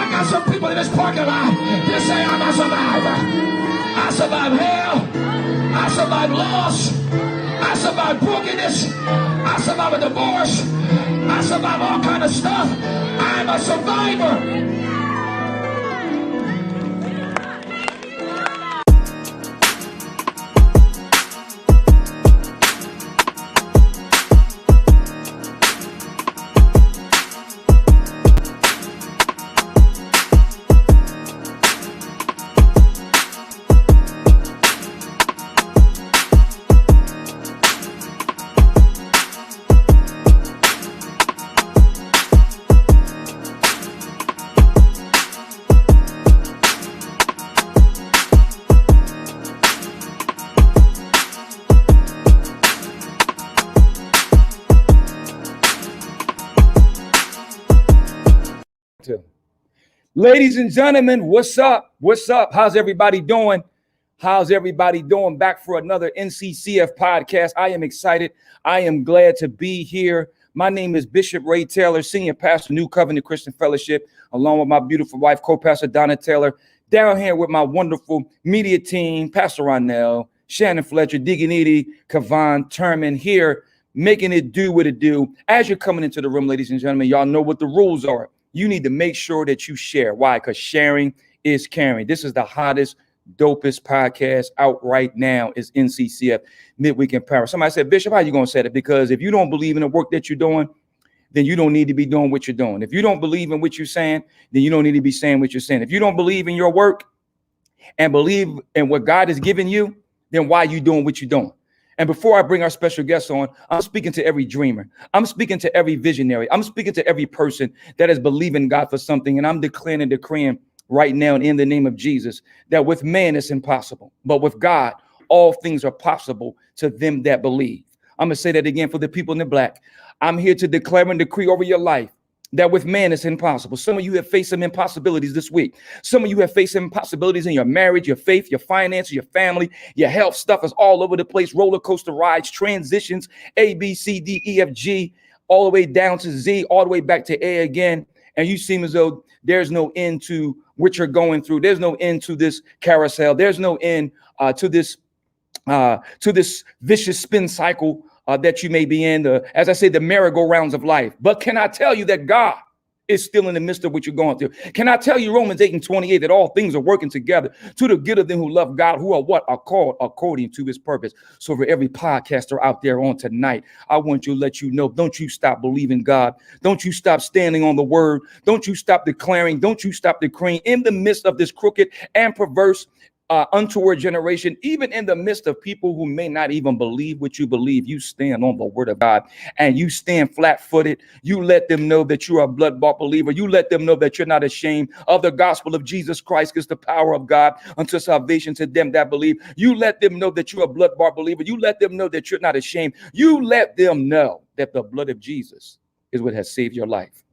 I got some people in this parking lot that say I'm a survivor. I survived hell. I survived loss. I survived brokenness. I survived a divorce. I survived all kind of stuff. I'm a survivor. Ladies and gentlemen, what's up? What's up? How's everybody doing? How's everybody doing? Back for another NCCF podcast. I am excited. I am glad to be here. My name is Bishop Ray Taylor, Senior Pastor, New Covenant Christian Fellowship, along with my beautiful wife, Co-Pastor Donna Taylor, down here with my wonderful media team, Pastor Ronell, Shannon Fletcher, Dignity, Kavan, Terman here, making it do what it do. As you're coming into the room, ladies and gentlemen, y'all know what the rules are. You need to make sure that you share. Why? Because sharing is caring. This is the hottest, dopest podcast out right now is NCCF Midweek in Power. Somebody said, Bishop, how you going to say that? Because if you don't believe in the work that you're doing, then you don't need to be doing what you're doing. If you don't believe in what you're saying, then you don't need to be saying what you're saying. If you don't believe in your work and believe in what God has given you, then why are you doing what you're doing? And before I bring our special guests on, I'm speaking to every dreamer. I'm speaking to every visionary. I'm speaking to every person that is believing God for something. And I'm declaring and decreeing right now in the name of Jesus that with man it's impossible, but with God, all things are possible to them that believe. I'm going to say that again for the people in the black. I'm here to declare and decree over your life that with man it's impossible. Some of you have faced some impossibilities this week. Some of you have faced some impossibilities in your marriage, your faith, your finances, your family, your health. Stuff is all over the place. Roller coaster rides, transitions, A, B, C, D, E, F, G, all the way down to Z, all the way back to A again. And you seem as though there's no end to what you're going through. There's no end to this carousel. There's no end to this vicious spin cycle that you may be in, as I say, the merry-go-rounds of life. But can I tell you that God is still in the midst of what you're going through? Can I tell you Romans 8:28 that all things are working together to the good of them who love God, who are what? Are called according to his purpose. So for every podcaster out there on tonight, I want to let you know, don't you stop believing God. Don't you stop standing on the word. Don't you stop declaring. Don't you stop decreeing in the midst of this crooked and perverse untoward generation, even in the midst of people who may not even believe what you believe. You stand on the word of God and you stand flat-footed. You let them know that you're a blood-bought believer. You let them know that you're not ashamed of the gospel of Jesus Christ, because the power of God unto salvation to them that believe. You let them know that you're a blood-bought believer. You let them know that you're not ashamed. You let them know that the blood of Jesus is what has saved your life.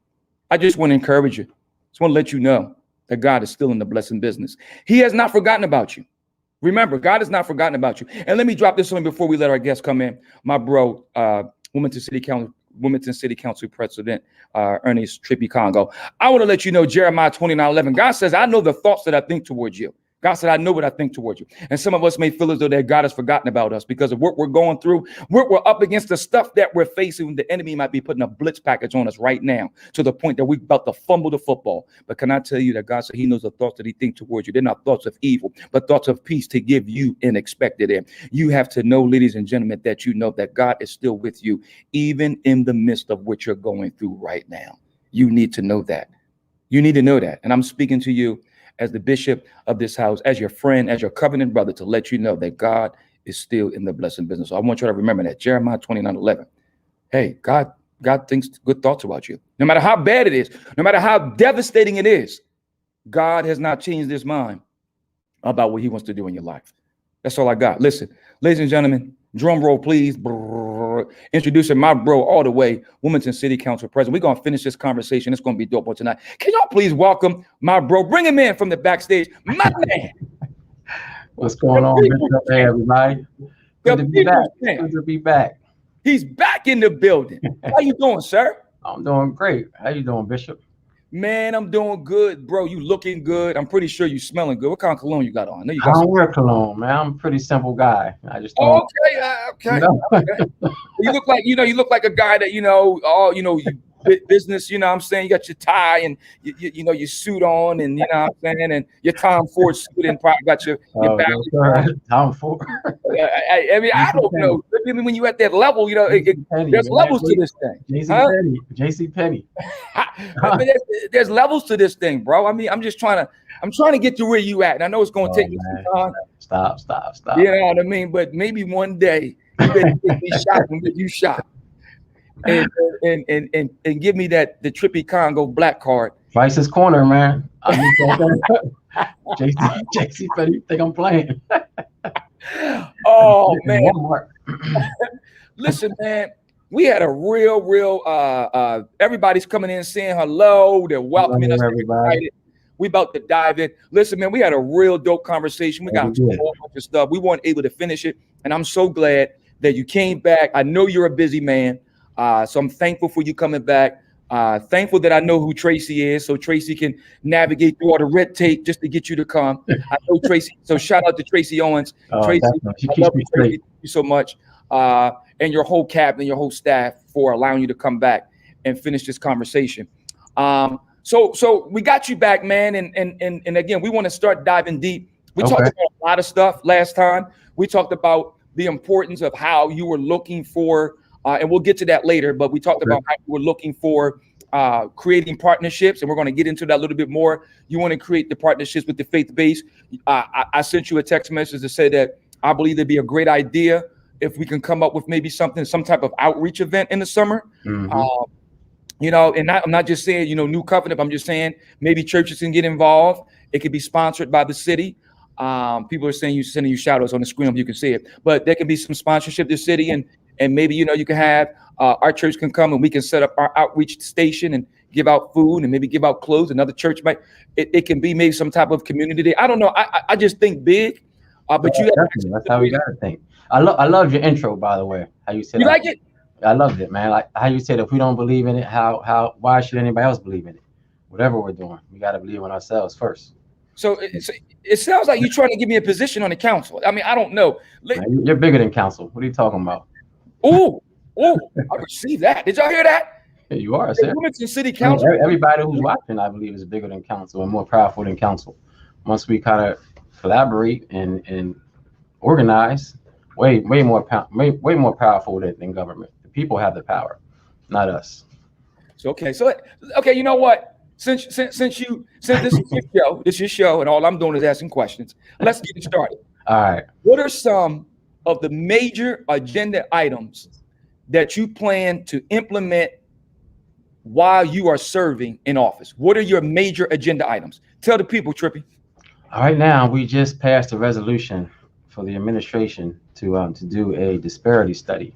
I just want to encourage you. Just want to let you know that God is still in the blessing business. He has not forgotten about you. Remember, God has not forgotten about you. And let me drop this on before we let our guests come in. My bro, Wilmington City Council President Ernest Trippy Congo. I want to let you know Jeremiah 29:11. God says, I know the thoughts that I think towards you. God said, I know what I think towards you. And some of us may feel as though that God has forgotten about us because of what we're going through. We're up against the stuff that we're facing. The enemy might be putting a blitz package on us right now to the point that we're about to fumble the football. But can I tell you that God said he knows the thoughts that he thinks towards you? They're not thoughts of evil, but thoughts of peace to give you an expected end. You have to know, ladies and gentlemen, that you know that God is still with you, even in the midst of what you're going through right now. You need to know that. You need to know that. And I'm speaking to you as the bishop of this house, as your friend, as your covenant brother, to let you know that God is still in the blessing business. So I want you to remember that. Jeremiah 29:11. Hey, God thinks good thoughts about you. No matter how bad it is, no matter how devastating it is, God has not changed his mind about what he wants to do in your life. That's all I got. Listen, ladies and gentlemen, drum roll, please. Introducing my bro all the way, Wilmington City Council President. We're going to finish this conversation. It's going to be dope on tonight. Can y'all please welcome my bro? Bring him in from the backstage. My man. What's going on? Hey, everybody. Good to be back. Good to be back. He's back in the building. How you doing, sir? I'm doing great. How you doing, Bishop? Man, I'm doing good, bro. You looking good. I'm pretty sure you smelling good. What kind of cologne you got on? I know you I got some. don't wear cologne, man. I'm a pretty simple guy. I just Oh, don't, okay, you okay. know. You look like you look like a guy that you business. You know what I'm saying? You got your tie and your suit on, and you know what I'm saying, and your Tom Ford suit, and probably got your Oh, yes, balance on. sir. Tom Ford. I mean, I JC don't Penny. know. I mean, when you at that level, JC Penny, there's man. levels to this thing, JC huh? Penny. JC Penny. But there's levels to this thing, bro. I mean, I'm trying to get to where you at, and I know it's going to Oh take me some man. time. Stop. You know what I mean? But maybe one day you better take me shopping with you shop and and give me the Trippy Congo black card. Vice's corner, man. I'm just JC Penny. Think I'm playing? Oh man, Walmart. listen, man. We had a real everybody's coming in saying hello. They're welcoming us. Hello, They're everybody. excited. We about to dive in. Listen, man, we had a real dope conversation. We Yeah, got we to a did. whole bunch of stuff. We weren't able to finish it, and I'm so glad that you came back. I know you're a busy man, so I'm thankful for you coming back. Thankful that I know who Tracy is, so Tracy can navigate through all the red tape just to get you to come. I know Tracy, so shout out to Tracy Owens. Oh, Tracy, definitely. She I keeps love me you, Tracy. straight. Thank you so much, and your whole cabinet, your whole staff for allowing you to come back and finish this conversation. So we got you back, man, and again, we want to start diving deep. We talked Okay. about a lot of stuff last time. We talked about the importance of how you were looking for, and we'll get to that later. But we talked about how you were looking for creating partnerships, and we're going to get into that a little bit more. You want to create the partnerships with the faith base. I sent you a text message to say that I believe it'd be a great idea if we can come up with maybe some type of outreach event in the summer. Mm-hmm. And I'm not just saying, New Covenant. I'm just saying maybe churches can get involved. It could be sponsored by the city. People are sending you shout outs on the screen. You can see it, but there can be some sponsorship to the city, and maybe you can have our church can come and we can set up our outreach station and give out food and maybe give out clothes. Another church might. It can be maybe some type of community day. I don't know. I just think big. But you Definitely. That's how we gotta think. I love your intro, by the way. How you said you like it? I loved it, man. Like how you said, if we don't believe in it, why should anybody else believe in it? Whatever we're doing, we got to believe in ourselves first. So it sounds like you're trying to give me a position on the council. I mean, I don't know. Man, you're bigger than council. What are you talking about? Oh, I received that. Did y'all hear that? Yeah, you are, The sir. Wilmington City I mean, Council. everybody who's watching, I believe, is bigger than council and more powerful than council. Once we kind of collaborate and organize, way more powerful than government. The people have the power, not us. So okay, you know what? Since this is your show, and all I'm doing is asking questions. Let's get it started. All right. What are some of the major agenda items that you plan to implement while you are serving in office? What are your major agenda items? Tell the people, Trippy. All right, now we just passed a resolution for the administration to do a disparity study,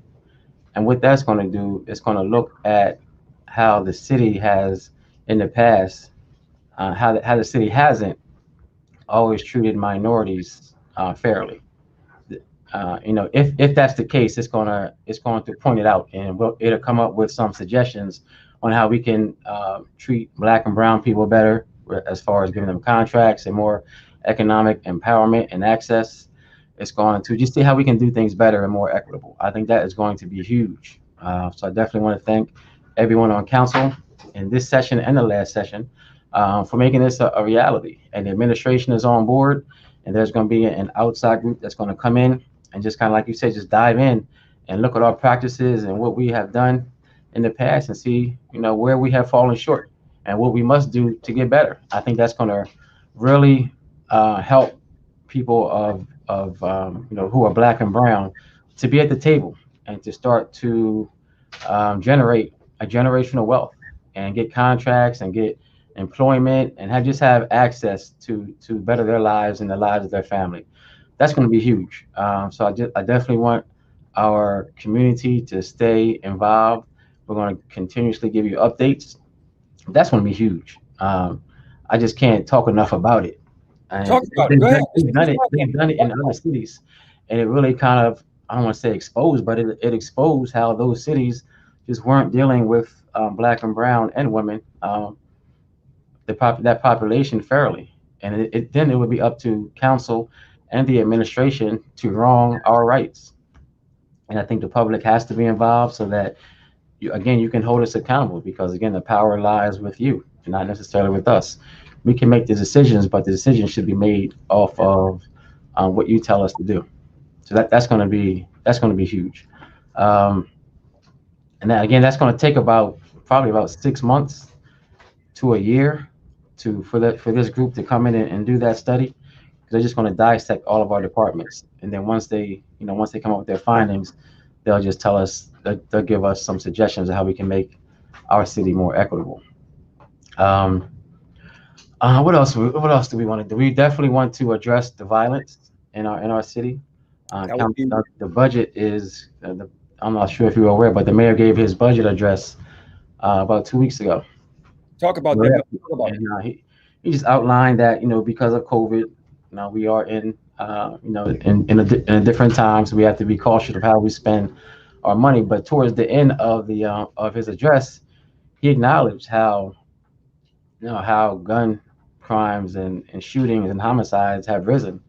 and what that's going to do is going to look at how the city has in the past, how the city hasn't always treated minorities fairly. If that's the case, it's going to point it out, and it'll come up with some suggestions on how we can treat Black and brown people better, as far as giving them contracts and more economic empowerment and access. It's going to just see how we can do things better and more equitable. I think that is going to be huge. So I definitely want to thank everyone on council in this session and the last session for making this a reality. And the administration is on board, and there's going to be an outside group that's going to come in and just kind of, like you said, just dive in and look at our practices and what we have done in the past and see, where we have fallen short and what we must do to get better. I think that's going to really help people who are Black and brown to be at the table and to start to generate a generational wealth and get contracts and get employment and just have access to better their lives and the lives of their family. That's going to be huge. So I definitely want our community to stay involved. We're going to continuously give you updates. That's going to be huge. I just can't talk enough about it. And Talk about it. Go ahead. they've done it in other cities, and it really kind of, I don't want to say exposed, but it exposed how those cities just weren't dealing with Black and brown and women that population fairly, and then it would be up to council and the administration to wrong our rights. And I think the public has to be involved so that you can hold us accountable, because again, the power lies with you and not necessarily with us. We can make the decisions, but the decisions should be made off of what you tell us to do. So that's going to be huge. Um, and that, again, that's going to take probably about 6 months to a year for this group to come in and do that study. They're just going to dissect all of our departments, and then once they come up with their findings, they'll just tell us, they'll give us some suggestions of how we can make our city more equitable. Um, what else? What else do we want to do? We definitely want to address the violence in our city. That would be The budget is. I'm not sure if you were aware, but the mayor gave his budget address about 2 weeks ago. talk about that. Talk about it. And he just outlined that because of COVID, we are in in a different time, so we have to be cautious of how we spend our money. But towards the end of his address, he acknowledged how gun crimes and shootings and homicides have risen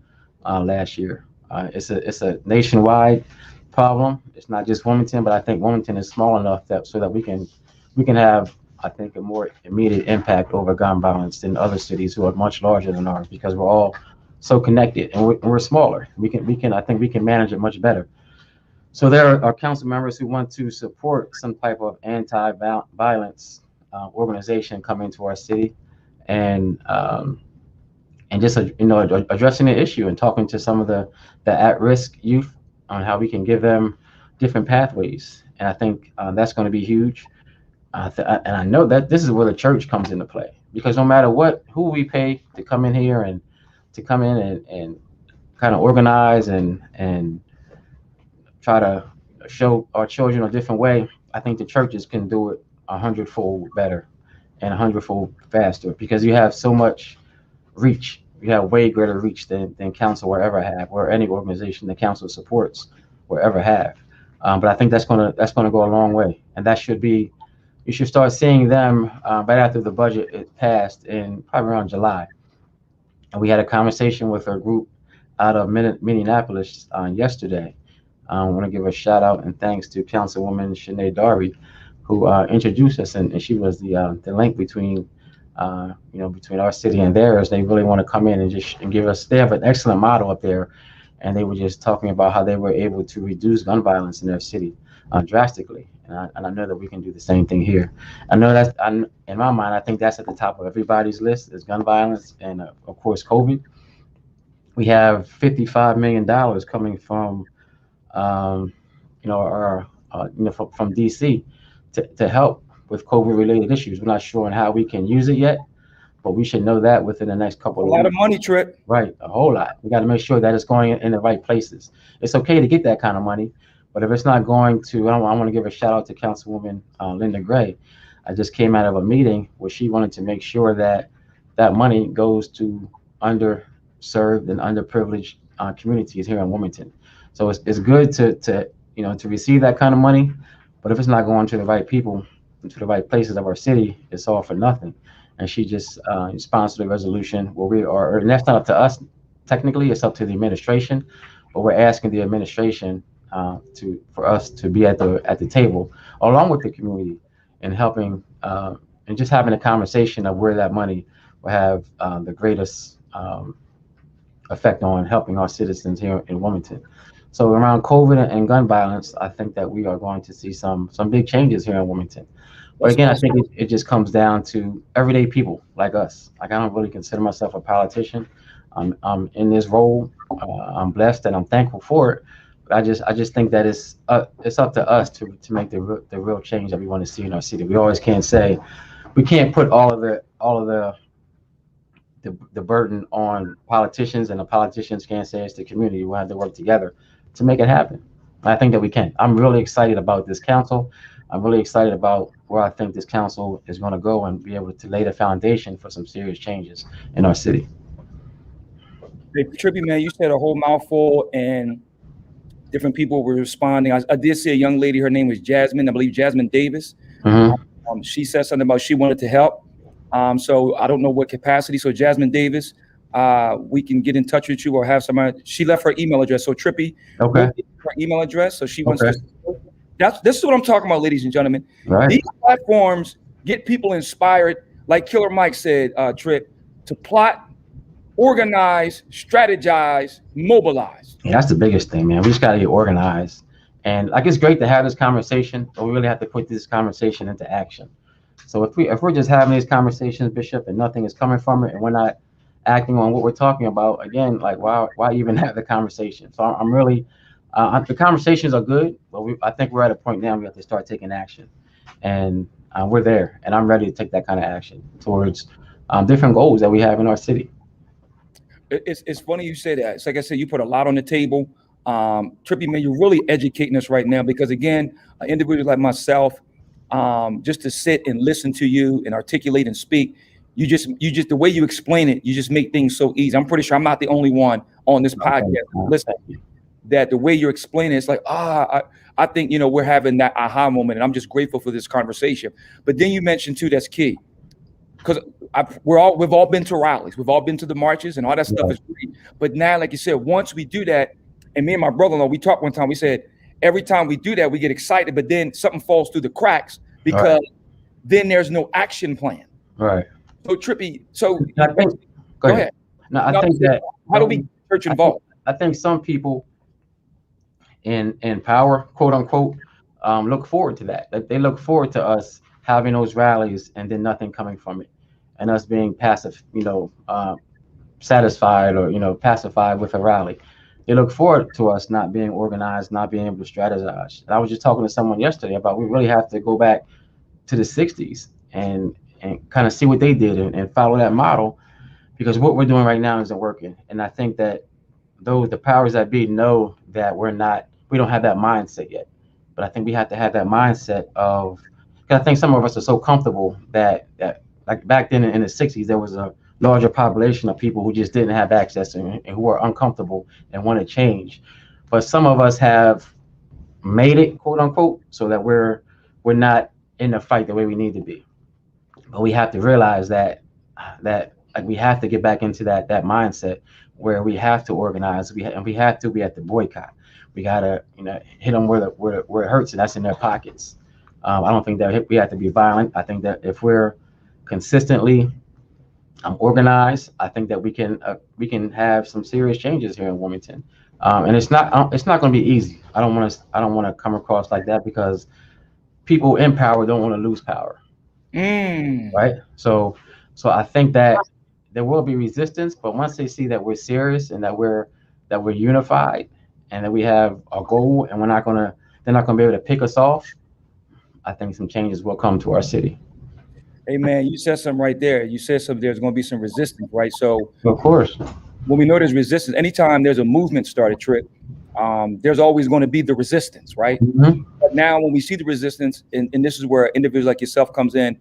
last year. It's a nationwide problem. It's not just Wilmington, but I think Wilmington is small enough that we can have, I think, a more immediate impact over gun violence than other cities who are much larger than ours, because we're all so connected, and we're smaller. I think we can manage it much better. So there are council members who want to support some type of anti-violence organization coming to our city, and just addressing the issue and talking to some of the at-risk youth on how we can give them different pathways. And I think that's going to be huge. And I know that this is where the church comes into play, because no matter who we pay to come in here and kind of organize and try to show our children a different way, I think the churches can do it 100-fold better and 100-fold faster, because you have so much reach. You have way greater reach than council will ever have, or any organization that council supports will ever have. But I think that's gonna go a long way, and you should start seeing them right after the budget is passed in probably around July. And we had a conversation with a group out of Minneapolis yesterday. I want to give a shout out and thanks to Councilwoman Shanae Darby, who introduced us, and she was the link between our city and theirs. They really want to come in and give us. They have an excellent model up there, and they were just talking about how they were able to reduce gun violence in their city drastically. And I know that we can do the same thing here. I know in my mind, I think that's at the top of everybody's list is gun violence, and of course COVID. We have $55 million coming from from DC to help with COVID related issues. We're not sure on how we can use it yet, but we should know that within the next couple of weeks. A lot of money, Trip. Right, a whole lot. We got to make sure that it's going in the right places. It's okay to get that kind of money, but if it's not going to, I want to give a shout out to Councilwoman Linda Gray. I just came out of a meeting where she wanted to make sure that money goes to underserved and underprivileged communities here in Wilmington. So it's good to receive that kind of money, but if it's not going to the right people, to the right places of our city, it's all for nothing. And she just sponsored a resolution where we are, and that's not up to us technically, it's up to the administration, but we're asking the administration for us to be at the table along with the community and helping and just having a conversation of where that money will have the greatest effect on helping our citizens here in Wilmington. So around COVID and gun violence, I think that we are going to see some big changes here in Wilmington. But again, I think it just comes down to everyday people like us. Like, I don't really consider myself a politician. I'm in this role. I'm blessed and I'm thankful for it. But I just think that it's up to us to make the real change that we want to see in our city. We always can't say, we can't put all of the burden on politicians, and the politicians can't say it's the community. We have to work together to make it happen. I think that we can. I'm really excited about this council. I'm really excited about where I think this council is going to go and be able to lay the foundation for some serious changes in our city. Hey, Trippy, man, you said a whole mouthful and different people were responding. I did see a young lady, her name was Jasmine, I believe Jasmine Davis. Mm-hmm. She said something about she wanted to help. So I don't know what capacity. So Jasmine Davis, we can get in touch with you or have somebody. She left her email address. So Trippy will Okay. get her email address. So she wants Okay. to. This is what I'm talking about, ladies and gentlemen. Right. These platforms get people inspired, like Killer Mike said, Trip, to plot, organize, strategize, mobilize. Yeah, that's the biggest thing, man. We just got to get organized. And like, it's great to have this conversation, but we really have to put this conversation into action. So if we're just having these conversations, Bishop, and nothing is coming from it, and we're not acting on what we're talking about, again, like, why even have the conversation? So I'm really, the conversations are good, but I think we're at a point now we have to start taking action, and we're there, and I'm ready to take that kind of action towards different goals that we have in our city. It's funny you say that. It's like I said, you put a lot on the table. Trippy, man, you're really educating us right now because, again, an individual like myself, just to sit and listen to you and articulate and speak, the way you explain it, you just make things so easy. I'm pretty sure I'm not the only one on this podcast. Listen, that the way you're explaining it's like, I think, we're having that aha moment, and I'm just grateful for this conversation. But then you mentioned too, that's key. Because we've all been to rallies, we've all been to the marches, and all that stuff is great. But now, like you said, once we do that, and me and my brother-in-law, we talked one time. We said every time we do that, we get excited, but then something falls through the cracks because then there's no action plan. Right. So Trippy, so go ahead. No, I think that how do we get church involved? I think some people in power, quote unquote, look forward to that. They look forward to us having those rallies and then nothing coming from it, and us being passive, satisfied or pacified with a rally. They look forward to us not being organized, not being able to strategize. And I was just talking to someone yesterday about we really have to go back to the '60s and kind of see what they did and follow that model, because what we're doing right now isn't working. And I think that the powers that be know that we don't have that mindset yet. But I think we have to have that mindset of, because I think some of us are so comfortable that like back then in the '60s, there was a larger population of people who just didn't have access and who were uncomfortable and want to change. But some of us have made it, quote unquote, so that we're not in the fight the way we need to be. But we have to realize that like we have to get back into that mindset where we have to organize. We have to boycott. We gotta hit them where it hurts, and that's in their pockets. I don't think that we have to be violent. I think that if we're consistently organized, I think that we can have some serious changes here in Wilmington. And it's not going to be easy. I don't want to come across like that, because people in power don't want to lose power. Right. So I think that there will be resistance, but once they see that we're serious and that we're unified and that we have a goal and they're not going to be able to pick us off, I think some changes will come to our city. Hey man, you said something right there. You said something. There's going to be some resistance, right? So of course, when we know there's resistance, anytime there's a movement started, Trip, there's always going to be the resistance, right? Mm-hmm. But now when we see the resistance, and this is where individuals like yourself comes in,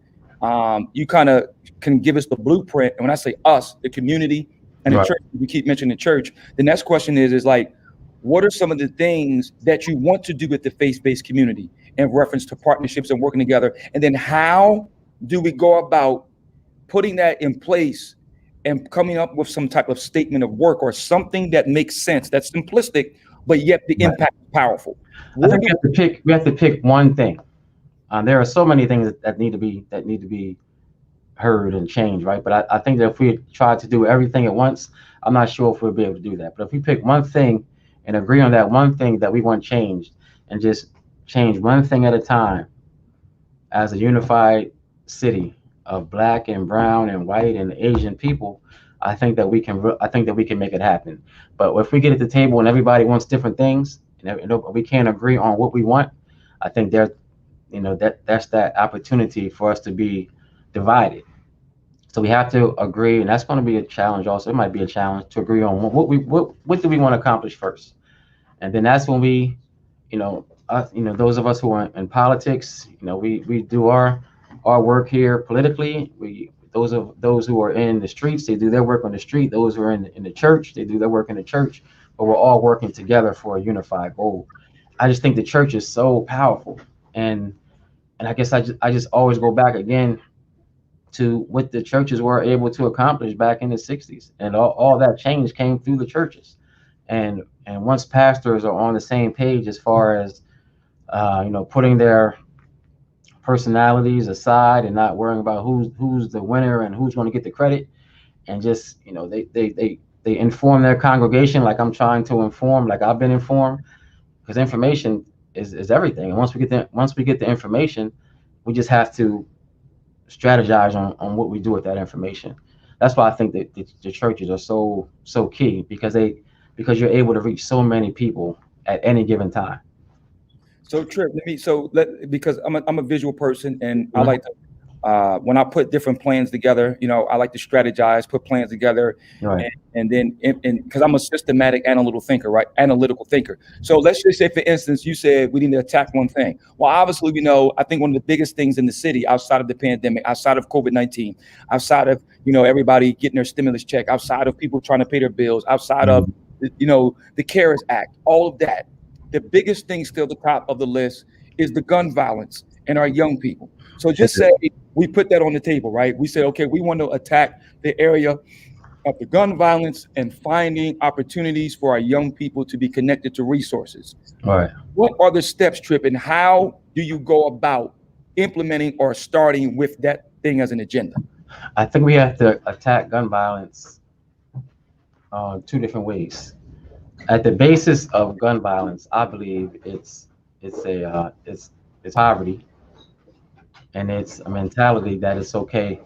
you kind of can give us the blueprint. And when I say us, the community and the church, we keep mentioning the church. The next question is like, what are some of the things that you want to do with the faith-based community in reference to partnerships and working together? And then how do we go about putting that in place and coming up with some type of statement of work or something that makes sense, that's simplistic, but yet the impact is powerful? I think we have to pick one thing. There are so many things that need to be heard and changed, right? But I think that if we try to do everything at once, I'm not sure if we'll be able to do that. But if we pick one thing and agree on that one thing that we want changed, and just change one thing at a time as a unified city of Black and brown and white and Asian people, I think that we can make it happen. But if we get at the table and everybody wants different things and we can't agree on what we want, I think that's that opportunity for us to be divided. So we have to agree, and that's going to be a challenge. Also, it might be a challenge to agree on what do we want to accomplish first, and then that's when we, those of us who are in politics, we do our work here politically. Those who are in the streets, they do their work on the street. Those who are in the church, they do their work in the church. But we're all working together for a unified goal. I just think the church is so powerful, and I guess I just always go back again to what the churches were able to accomplish back in the 60s. And all that change came through the churches. And once pastors are on the same page as far as putting their personalities aside and not worrying about who's the winner and who's going to get the credit, and just they inform their congregation like I'm trying to inform, like I've been informed, because information is everything. And once we get the information, we just have to strategize on what we do with that information. That's why I think that the churches are so key, because you're able to reach so many people at any given time. So Trip, because I'm a visual person, and I Mhm. like to when I put different plans together, I like to strategize, put plans together, Right. and then because I'm a systematic analytical thinker, right? Analytical thinker. So let's just say, for instance, you said we need to attack one thing. Well, obviously, I think one of the biggest things in the city outside of the pandemic, outside of COVID-19, outside of everybody getting their stimulus check, outside of people trying to pay their bills, outside of the CARES Act, all of that. The biggest thing still at the top of the list is the gun violence and our young people. So just say we put that on the table, right? We say, okay, we want to attack the area of the gun violence and finding opportunities for our young people to be connected to resources. Right. What are the steps, Trip, and how do you go about implementing or starting with that thing as an agenda? I think we have to attack gun violence two different ways. At the basis of gun violence, I believe it's poverty, and it's a mentality that it's okay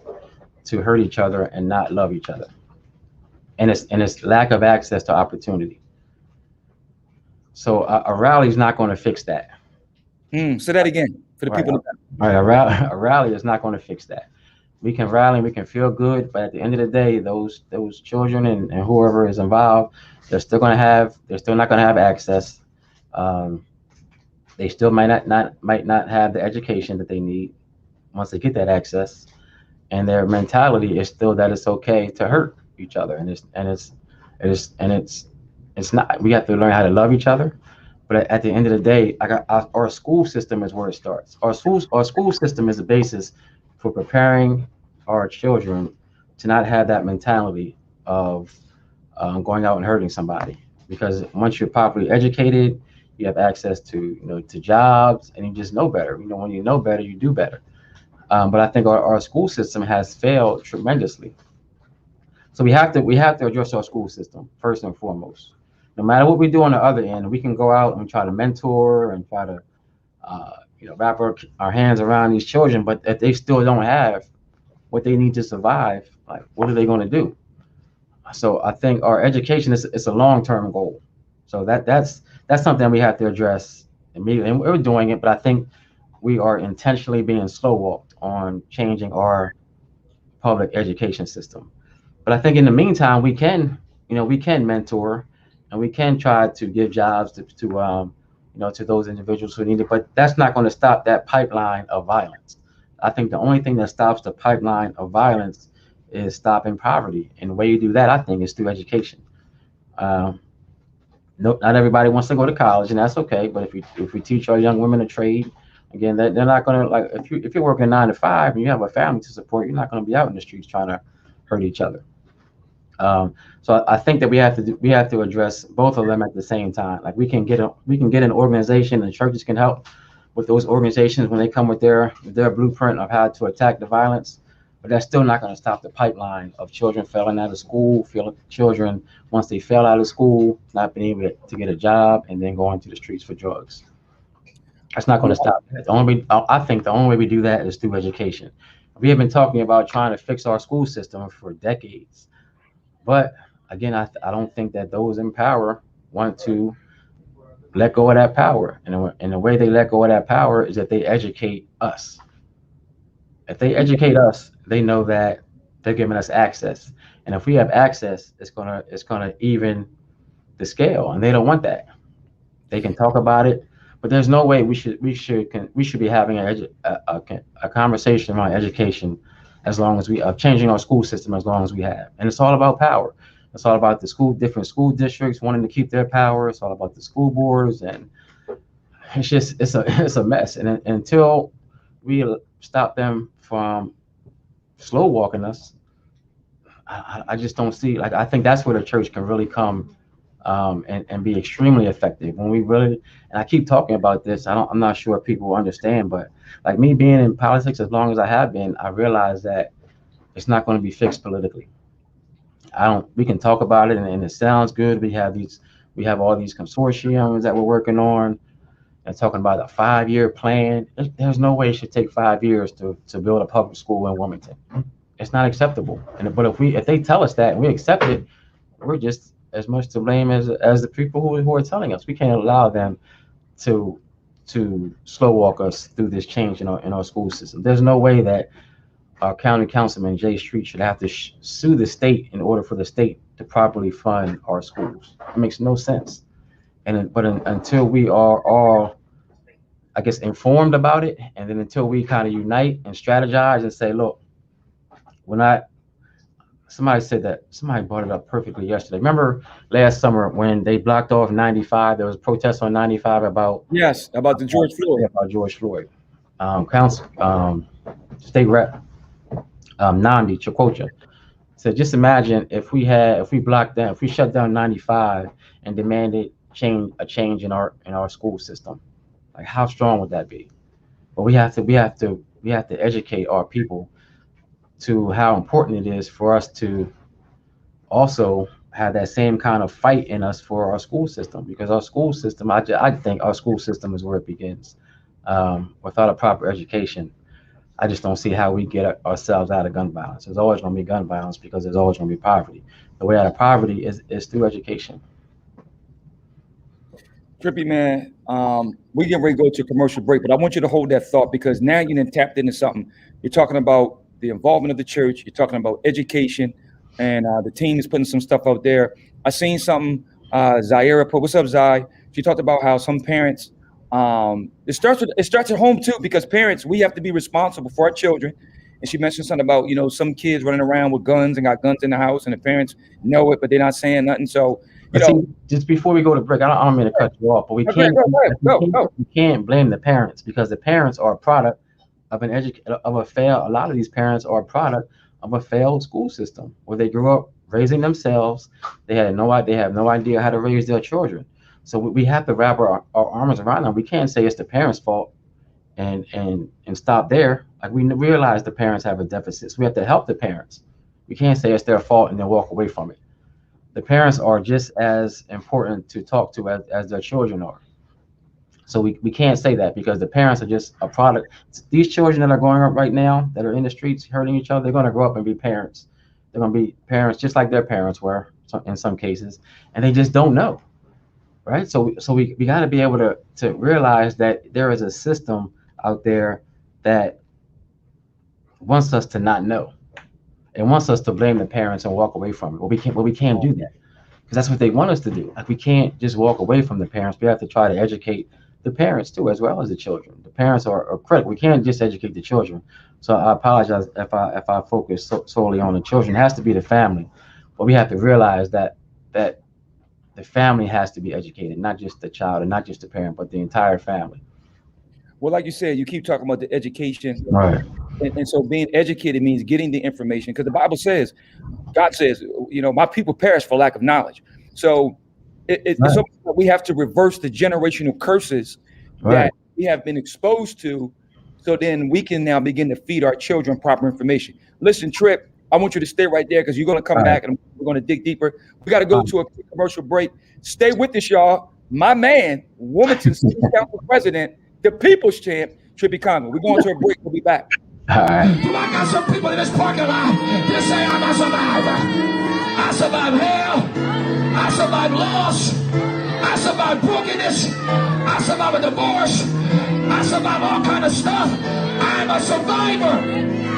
to hurt each other and not love each other, and it's lack of access to opportunity. So a rally is not going to fix that. Say that again for the Right. people. Right. A rally is not going to fix that. We can rally, we can feel good, but at the end of the day, those children and whoever is involved, they're still not going to have access. They still might not have the education that they need once they get that access, and their mentality is still that it's okay to hurt each other, and it's not. We have to learn how to love each other. But at the end of the day, our school system is where it starts. Our school system is the basis for preparing our children to not have that mentality of going out and hurting somebody. Because once you're properly educated, you have access to to jobs, and you just know better. When you know better, you do better. But I think our school system has failed tremendously. So we have to address our school system first and foremost. No matter what we do on the other end, we can go out and try to mentor and try to wrap our hands around these children. But if they still don't have what they need to survive, like, what are they going to do? So I think our education is a long-term goal. So that's something we have to address immediately, and we're doing it. But I think we are intentionally being slow walked on changing our public education system. But I think in the meantime, we can mentor, and we can try to give jobs to those individuals who need it. But that's not going to stop that pipeline of violence. I think the only thing that stops the pipeline of violence is stopping poverty, and the way you do that, I think, is through education. Um, no, not everybody wants to go to college, and that's okay. But if we teach our young women a trade, again, they're not going to, like, if you're working 9 to 5 and you have a family to support, you're not going to be out in the streets trying to hurt each other. So I think that we have to address both of them at the same time. Like, we can get an organization, and churches can help with those organizations when they come with their blueprint of how to attack the violence. But that's still not going to stop the pipeline of children failing out of school, children, once they fail out of school, not being able to get a job, and then going to the streets for drugs. That's not going to stop that. I think the only way we do that is through education. We have been talking about trying to fix our school system for decades. But again, I don't think that those in power want to let go of that power. And the way they let go of that power is that they educate us. If they educate us, they know that they're giving us access. And if we have access, it's gonna even the scale. And they don't want that. They can talk about it, but there's no way we should be having a conversation around education as long as we are changing our school system, as long as we have. And it's all about power. It's all about different school districts wanting to keep their power. It's all about the school boards, and it's a mess. And until we stop them from slow walking us, I just don't see, like, I think that's where the church can really come and be extremely effective when we really, and I keep talking about this. I'm not sure if people understand, but like me being in politics as long as I have been, I realize that it's not going to be fixed politically. We can talk about it and it sounds good. We have all these consortiums that we're working on and talking about a 5-year plan. There's no way it should take 5 years to build a public school in Wilmington. It's not acceptable. But if they tell us that and we accept it, we're just as much to blame as the people who are telling us. We can't allow them to slow walk us through this change in our school system. There's no way that our county councilman Jay Street should have to sue the state in order for the state to properly fund our schools. It makes no sense. Until we are all, I guess, informed about it, and then until we kind of unite and strategize and say, look, we're not. Somebody brought it up perfectly yesterday. Remember last summer when they blocked off 95? There was a protest on 95 about the George Floyd. About George Floyd. State rep Nandi Chakwocha said, just imagine if we shut down 95 and demanded a change in our school system. Like, how strong would that be? But we have to educate our people to how important it is for us to also have that same kind of fight in us for our school system, because our school system, I think our school system is where it begins. Without a proper education, I just don't see how we get ourselves out of gun violence. There's always going to be gun violence because there's always going to be poverty. The way out of poverty is through education. Trippy, man, we get ready to go to a commercial break, but I want you to hold that thought, because now you done tapped into something. You're talking about the involvement of the church. You're talking about education, and the team is putting some stuff out there. I seen something Zaira put. What's up, Zai? She talked about how some parents, it starts at home too, because parents, we have to be responsible for our children. And she mentioned something about, some kids running around with guns and got guns in the house, and the parents know it, but they're not saying nothing. So, just before we go to break, I don't mean to cut you off, but we can't blame the parents, because the parents are a product of a lot of these parents are a product of a failed school system where they grew up raising themselves. They have no idea how to raise their children. So we have to wrap our arms around them. We can't say it's the parents' fault and stop there. Like, we realize the parents have a deficit, so we have to help the parents. We can't say it's their fault and then walk away from it. The parents are just as important to talk to as their children are. So we can't say that, because the parents are just a product. These children that are growing up right now, that are in the streets hurting each other, they're going to grow up and be parents. They're going to be parents just like their parents were in some cases, and they just don't know, right? So we got to be able to realize that there is a system out there that wants us to not know and wants us to blame the parents and walk away from it. But we can't do that, because that's what they want us to do. Like, we can't just walk away from the parents. We have to try to educate the parents too, as well as the children. The parents are critical. We can't just educate the children. So I apologize if I focus solely on the children. It has to be the family, but we have to realize that the family has to be educated, not just the child and not just the parent, but the entire family. Well, like you said, you keep talking about the education, right? And so being educated means getting the information, because the Bible says, God says, my people perish for lack of knowledge. So it's something that we have to reverse the generational curses that we have been exposed to, so then we can now begin to feed our children proper information. Listen, Trip, I want you to stay right there, because you're going to come back and we're going to dig deeper. We got to go to a commercial break. Stay with us, y'all. My man, Wilmington City Council President, the People's Champ, Trippy Conway. We're going to a break. We'll be back. All right. I got some people in this parking lot that say I'm a survivor. I survived hell. I survived loss. I survived brokenness. I survived a divorce. I survived all kind of stuff. I'm a survivor.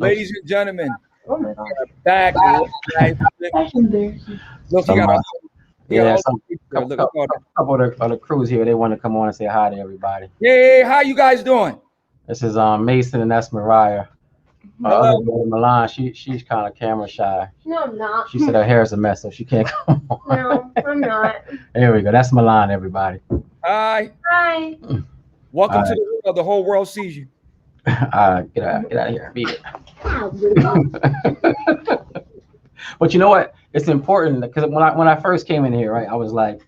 Ladies and gentlemen, Oh my God. back. That's embarrassing. Look, he Some, got all. He got yeah, all. some Look, look, look. couple of the crews here. They want to come on and say hi to everybody. Hey, how you guys doing? This is Mason and that's Mariah. Hello. Other girl, Milan, she's kind of camera shy. No, I'm not. She said her hair is a mess, so she can't come on. No, I'm not. There we go. That's Milan, everybody. Hi. Hi. Welcome All to the world. The whole world sees you. Get out of here. Beat it. But you know what? It's important because when I first came in here, right, I was like,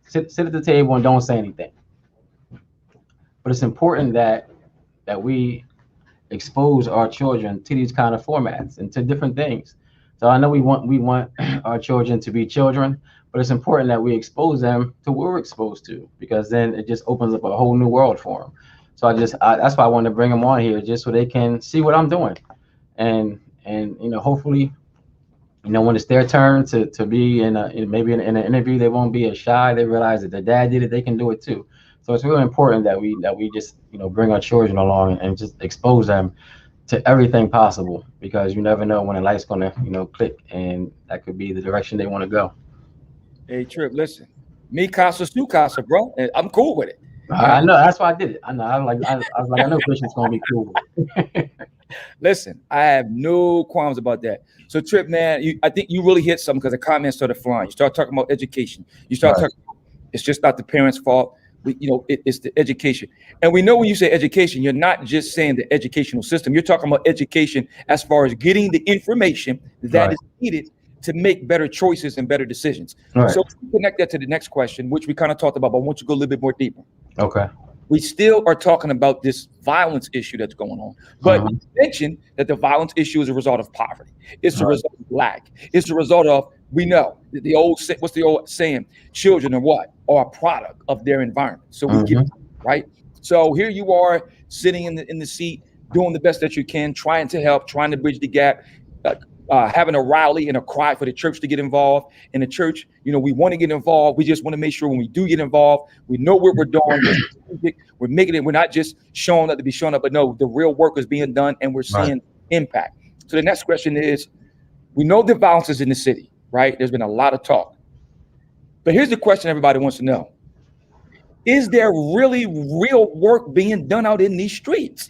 sit at the table and don't say anything. But it's important that we expose our children to these kind of formats and to different things. So I know we want our children to be children, but it's important that we expose them to what we're exposed to, because then it just opens up a whole new world for them. So that's why I wanted to bring them on here, just so they can see what I'm doing, and hopefully, when it's their turn to be in maybe in an interview, they won't be as shy. They realize that their dad did it, they can do it too. So it's really important that we just bring our children along and just expose them to everything possible, because you never know when a light's gonna click, and that could be the direction they want to go. Hey, Trip, listen. Me casa su casa, bro. And I'm cool with it. I know, that's why I did it. I know. I was like, I know Christian's gonna be cool with it. Listen, I have no qualms about that. So, Trip, man, I think you really hit something, because the comments started flying. You start talking about education. You start Right. talking about, it's just not the parents' fault. It's the education. And we know when you say education, you're not just saying the educational system. You're talking about education as far as getting the information that Right. is needed to make better choices and better decisions. Right. So connect that to the next question, which we kind of talked about, but I want you to go a little bit more deeper. Okay. We still are talking about this violence issue that's going on, but you mentioned that the violence issue is a result of poverty. It's a result of lack. It's a result of, we know what's the old saying? Children are what? Are a product of their environment. So we get it, right. So here you are sitting in the seat, doing the best that you can, trying to help, trying to bridge the gap. Having a rally and a cry for the church to get involved. In the church, we want to get involved. We just want to make sure when we do get involved, we know what we're doing. We're making it. We're not just showing up to be showing up, but no, the real work is being done, and we're seeing impact. So the next question is, we know the violence is in the city, right? There's been a lot of talk. But here's the question everybody wants to know. Is there really real work being done out in these streets?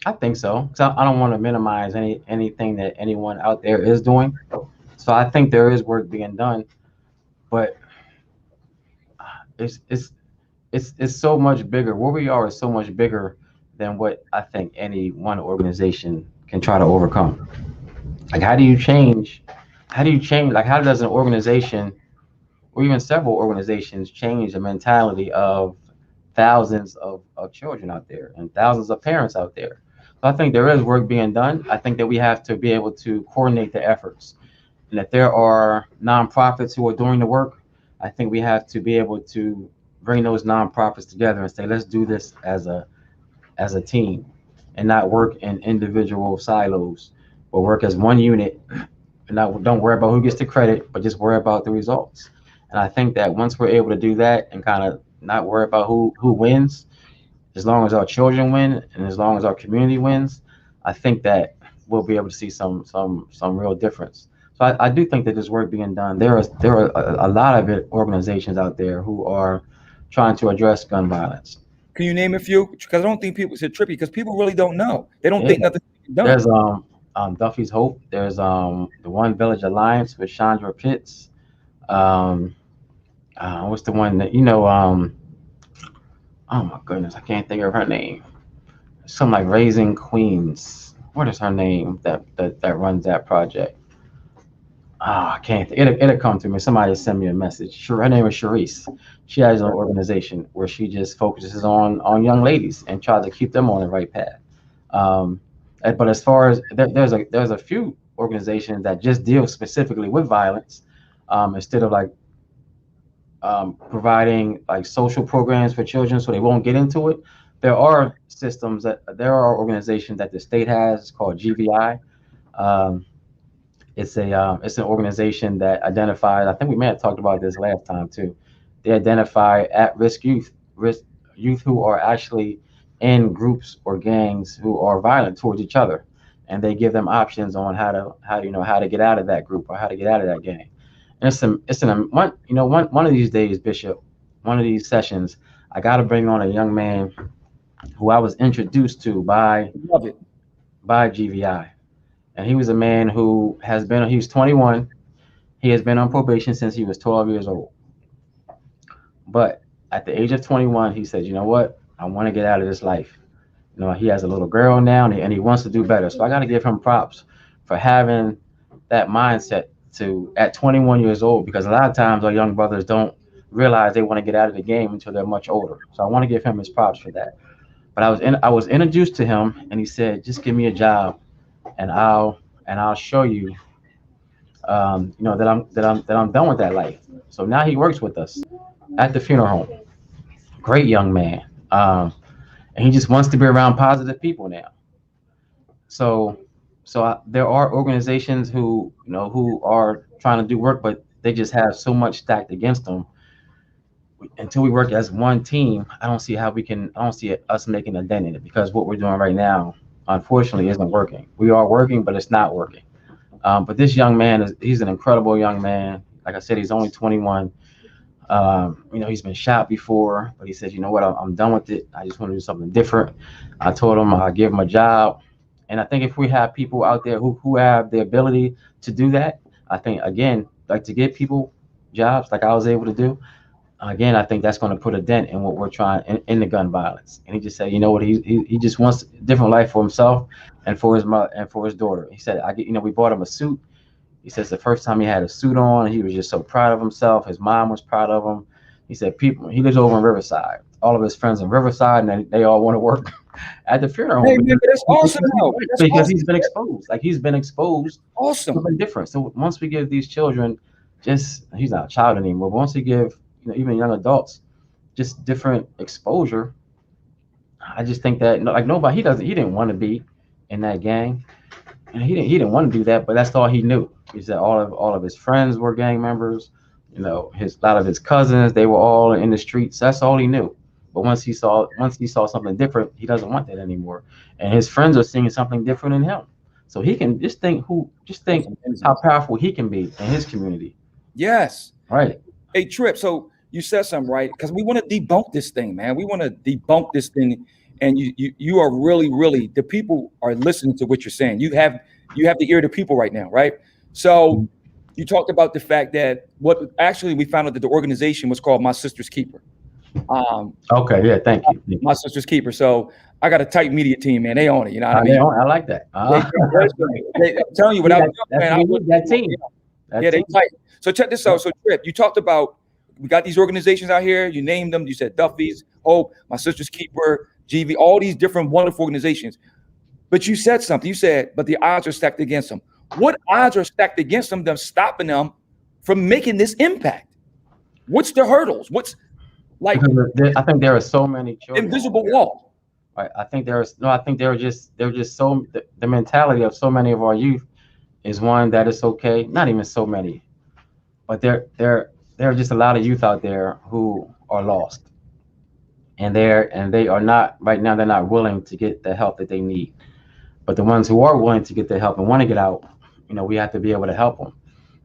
I think so. So I don't want to minimize anything that anyone out there is doing. So I think there is work being done, but it's so much bigger. Where we are is so much bigger than what I think any one organization can try to overcome. Like, how do you change? Like, how does an organization, or even several organizations, change the mentality of thousands of children out there and thousands of parents out there? So I think there is work being done. I think that we have to be able to coordinate the efforts. And if there are nonprofits who are doing the work, I think we have to be able to bring those nonprofits together and say, let's do this as a team, and not work in individual silos, but work as one unit, and don't worry about who gets the credit, but just worry about the results. And I think that once we're able to do that and kind of not worry about who wins, as long as our children win and as long as our community wins, I think that we'll be able to see some real difference. So I do think that there's work being done. There are a lot of organizations out there who are trying to address gun violence. Can you name a few? Because I don't think people said trippy, because people really don't know. They don't think nothing's being done. There's Duffy's Hope. There's the One Village Alliance with Chandra Pitts. What's the one that oh my goodness, I can't think of her name. Something like Raising Queens. What is her name that runs that project? I can't. It'll come to me. Somebody send me a message. Her name is Sharice. She has an organization where she just focuses on young ladies and tries to keep them on the right path. But as far as there's a few organizations that just deal specifically with violence, instead of like providing like social programs for children so they won't get into it. There are organizations that the state has. It's called GVI. It's an organization that identifies, I think we may have talked about this last time too. They identify at-risk youth who are actually in groups or gangs who are violent towards each other, and they give them options on how to get out of that group or how to get out of that gang. And one of these days, Bishop, one of these sessions, I got to bring on a young man who I was introduced to Love it. by GVI, and he was a man who he's 21. He has been on probation since he was 12 years old. But at the age of 21, he said, you know what? I want to get out of this life. He has a little girl now, and he wants to do better. So I got to give him props for having that mindset at 21 years old, because a lot of times our young brothers don't realize they want to get out of the game until they're much older. So I want to give him his props for that. But I was introduced to him, and he said, just give me a job, and I'll show you, that I'm done with that life. So now he works with us at the funeral home. Great young man. And he just wants to be around positive people now. So there are organizations who are trying to do work, but they just have so much stacked against them. Until we work as one team, I don't see us making a dent in it, because what we're doing right now, unfortunately, isn't working. We are working, but it's not working. But this young man he's an incredible young man. Like I said, he's only 21. He's been shot before, but he says, you know what, I'm done with it. I just want to do something different. I told him I'll give him a job. And I think if we have people out there who have the ability to do that, I think, again, like to give people jobs like I was able to do, again, I think that's going to put a dent in what we're trying in the gun violence. And he just said, you know what, he just wants a different life for himself and for his mother and for his daughter. He said, we bought him a suit. He says the first time he had a suit on, he was just so proud of himself. His mom was proud of him. He said, he lives over in Riverside. All of his friends in Riverside, and they all want to work at the funeral home. Hey, man, that's awesome. Because awesome. he's been exposed. He's been exposed. Awesome. Something different. So once we give these children, he's not a child anymore, but once we give even young adults just different exposure, I just think that nobody, he didn't want to be in that gang. And he didn't want to do that, but that's all he knew. He said all of his friends were gang members. A lot of his cousins, they were all in the streets. That's all he knew. But once he saw something different, he doesn't want that anymore. And his friends are seeing something different in him. So he can just think how powerful he can be in his community. Yes. Right. Hey, Trip. So you said something, right? Because we want to debunk this thing, man. We want to debunk this thing. And you are really, the people are listening to what you're saying. You have the ear of the people right now, right? So you talked about the fact that we found out that the organization was called My Sister's Keeper. Okay, yeah, thank you. My Sister's Keeper. So I got a tight media team, man. They own it. You know what I mean? I like that. I'm telling you, without that team. They tight. So check this out. So Trip, you talked about, we got these organizations out here. You named them. You said Duffy's, Hope, My Sister's Keeper, GV, all these different wonderful organizations. But you said something. You said, but the odds are stacked against them. What odds are stacked against them stopping them from making this impact? What's the hurdles? What's like? I think there are so many children. Invisible wall. Right. I think they're just so, the mentality of so many of our youth is one that it's okay. Not even so many, but there are just a lot of youth out there who are lost. And they are not right now. They're not willing to get the help that they need. But the ones who are willing to get the help and want to get out, we have to be able to help them.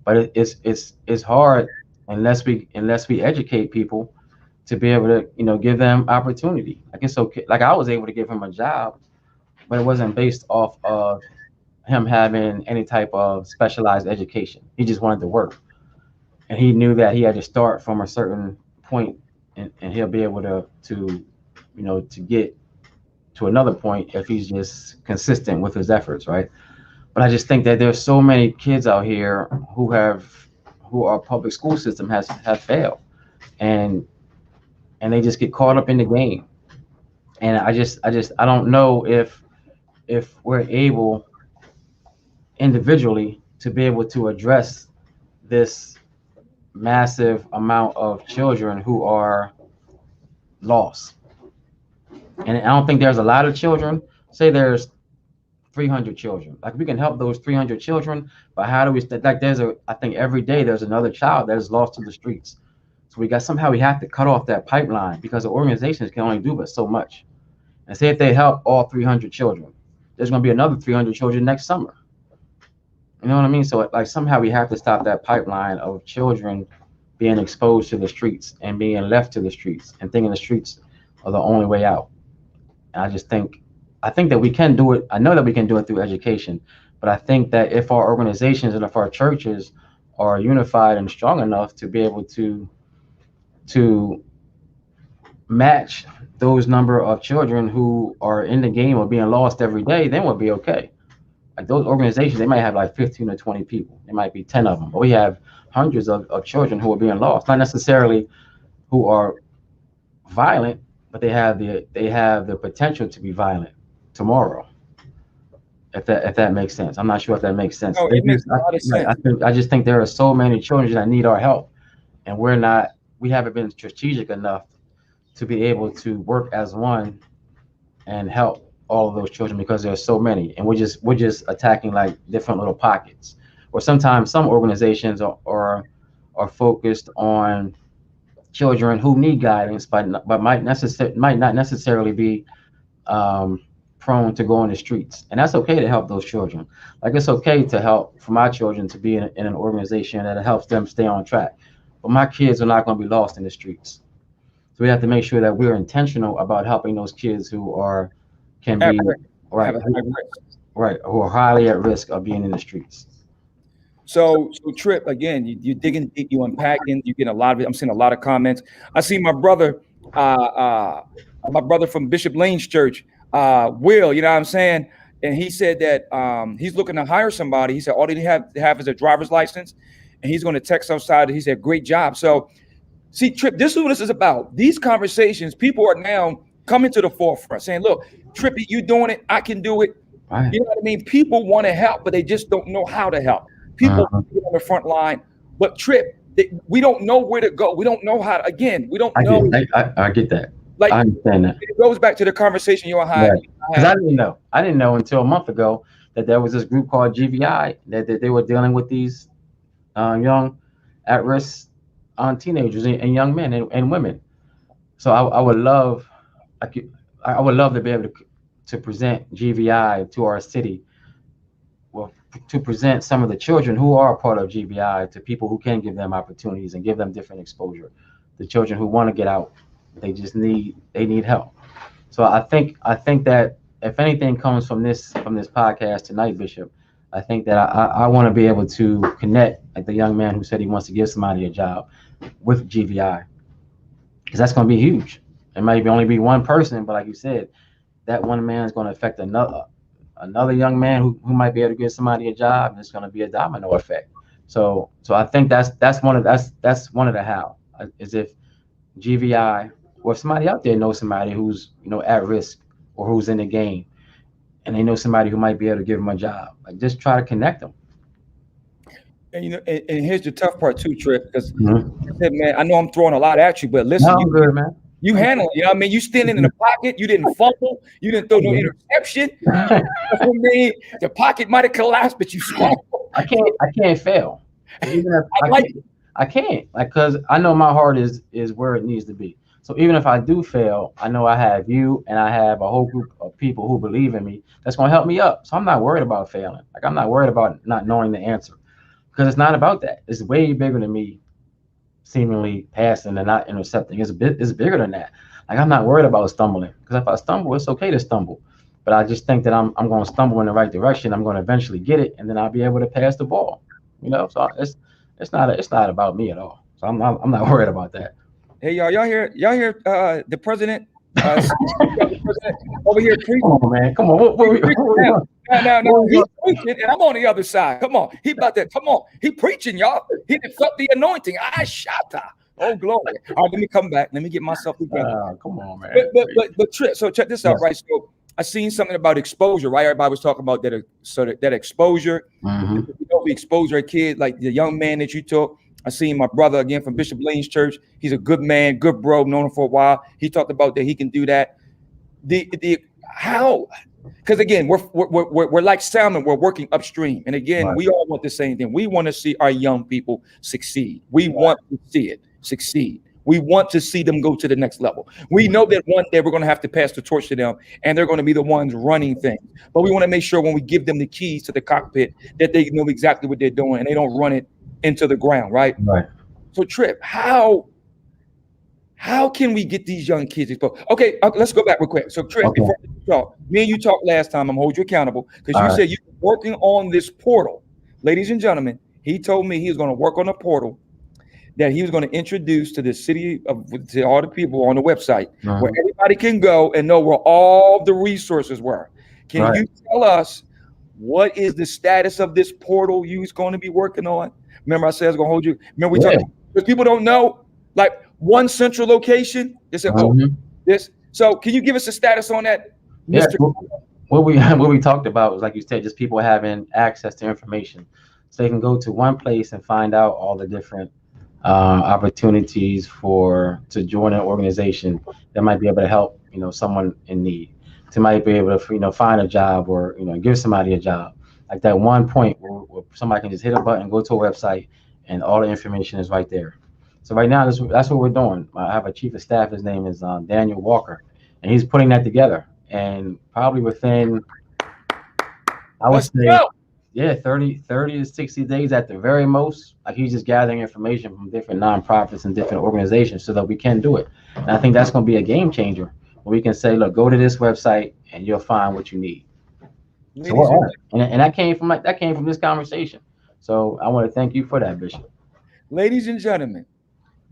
But it's hard unless we educate people to be able to give them opportunity. Like it's okay. Like I was able to give him a job, but it wasn't based off of him having any type of specialized education. He just wanted to work, and he knew that he had to start from a certain point. And he'll be able to get to another point if he's just consistent with his efforts, right? But I just think that there's so many kids out here who our public school system have failed, and they just get caught up in the game. And I don't know if we're able individually to be able to address this massive amount of children who are lost. And I don't think there's a lot of children. Say there's 300 children. Like we can help those 300 children, but how do we, I think every day there's another child that is lost to the streets. So we have to cut off that pipeline, because the organizations can only do but so much. And say if they help all 300 children, there's going to be another 300 children next summer. You know what I mean? So like somehow we have to stop that pipeline of children being exposed to the streets and being left to the streets and thinking the streets are the only way out. And I think that we can do it. I know that we can do it through education, but I think that if our organizations and if our churches are unified and strong enough to be able to match those number of children who are in the game or being lost every day, then we'll be okay. Like those organizations, they might have like 15 or 20 people. There might be 10 of them, but we have hundreds of children who are being lost, not necessarily who are violent, but they have the potential to be violent tomorrow. If that makes sense. I'm not sure if that makes sense. No, it makes a lot of sense. I just think there are so many children that need our help, and we haven't been strategic enough to be able to work as one and help all of those children because there's so many, and we're just attacking like different little pockets. Or sometimes some organizations are focused on children who need guidance, but might not necessarily be prone to go on the streets. And that's okay to help those children. Like it's okay to help for my children to be in an organization that helps them stay on track. But my kids are not going to be lost in the streets. So we have to make sure that we're intentional about helping those kids who can be who are highly at risk of being in the streets. So Trip, again, you're digging deep, you unpacking, you getting a lot of it. I'm seeing a lot of comments. I see my brother from Bishop Lane's church, Will, you know what I'm saying? And he said that he's looking to hire somebody. He said all they have to have is a driver's license, and he's going to text outside. He said, great job. So see, Trip, this is what this is about. These conversations, people are now coming to the forefront saying, look, Trippy, you doing it, I can do it. Right. You know what I mean? People want to help, but they just don't know how to help. People get on the front line, but Trip, we don't know where to go. We don't know how to, again, we don't know. I get that. Like, I understand that. It goes back to the conversation you had. Because I didn't know until a month ago that there was this group called GVI that they were dealing with these young at-risk teenagers and young men and women. So I would love to be able to present GVI to our city. Well, to present some of the children who are a part of GVI to people who can give them opportunities and give them different exposure. The children who want to get out, they need help. So I think that if anything comes from this podcast tonight, Bishop, I think that I want to be able to connect like the young man who said he wants to give somebody a job with GVI, because that's going to be huge. It might only be one person, but like you said, that one man is going to affect another young man who might be able to give somebody a job, and it's going to be a domino effect. So I think that's one of the how is if GVI or if somebody out there knows somebody who's at risk or who's in the game, and they know somebody who might be able to give them a job. Like just try to connect them. And and here's the tough part too, Trip, because man, I know I'm throwing a lot at you, but listen, good, man. You handle it, you know what I mean? You standing in the pocket, you didn't fumble, you didn't throw no interception. I mean, the pocket might have collapsed, but you scored. I can't fail. Even if I can't, like, because I know my heart is where it needs to be. So even if I do fail, I know I have you and I have a whole group of people who believe in me that's going to help me up. So I'm not worried about failing. Like, I'm not worried about not knowing the answer, because it's not about that. It's way bigger than me seemingly passing and not intercepting. It's bigger than that. Like, I'm not worried about stumbling, because if I stumble, it's okay to stumble. But I just think that I'm going to stumble in the right direction. I'm going to eventually get it, and then I'll be able to pass the ball. So it's not about me at all. So I'm not worried about that. Hey, y'all hear the president over here preaching? Come on, man. Come on. No, he's preaching, and I'm on the other side. Come on. He about that. Come on. He preaching, y'all. He felt the anointing. I shot her. Oh, glory. All right, let me come back. Let me get myself together. Come on, man. But Trip, so check this out, right? So I seen something about exposure, right? Everybody was talking about that. So that exposure. We expose our kid, like the young man that you took. I seen my brother again from Bishop Lane's church. He's a good man, good bro, known him for a while. He talked about that he can do that. How? Because again, we're like salmon. We're working upstream, and again, we all want the same thing. We want to see our young people succeed. We want to see it succeed. We want to see them go to the next level. We know that one day we're going to have to pass the torch to them, and they're going to be the ones running things. But we want to make sure when we give them the keys to the cockpit that they know exactly what they're doing and they don't run it into the ground, right? Right. So Trip, how can we get these young kids exposed? Okay, let's go back real quick. So Trip, Okay. before you talk, me and you talked last time. I'm gonna hold you accountable because you All said you're working on this portal. Ladies and gentlemen, he told me he was going to work on a portal that he was going to introduce to the city to all the people on the website where everybody can go and know where all the resources were. Can you tell us what is the status of this portal you're going to be working on? Remember, I said I was going to hold you. Remember, we talked because people don't know, like one central location. They said, oh, this. So, can you give us a status on that, Mr. What we talked about was, like you said, just people having access to information, so they can go to one place and find out all the different opportunities to join an organization that might be able to help, someone in need, to might be able to, find a job or, give somebody a job. Like that one point where somebody can just hit a button, go to a website, and all the information is right there. So right now, that's what we're doing. I have a chief of staff. His name is Daniel Walker, and he's putting that together. And probably within, I would say, 30 to 60 days at the very most. Like, he's just gathering information from different nonprofits and different organizations so that we can do it. And I think that's going to be a game changer, where we can say, look, go to this website and you'll find what you need. So we're on it. And that came from this conversation. So I want to thank you for that, Bishop. Ladies and gentlemen,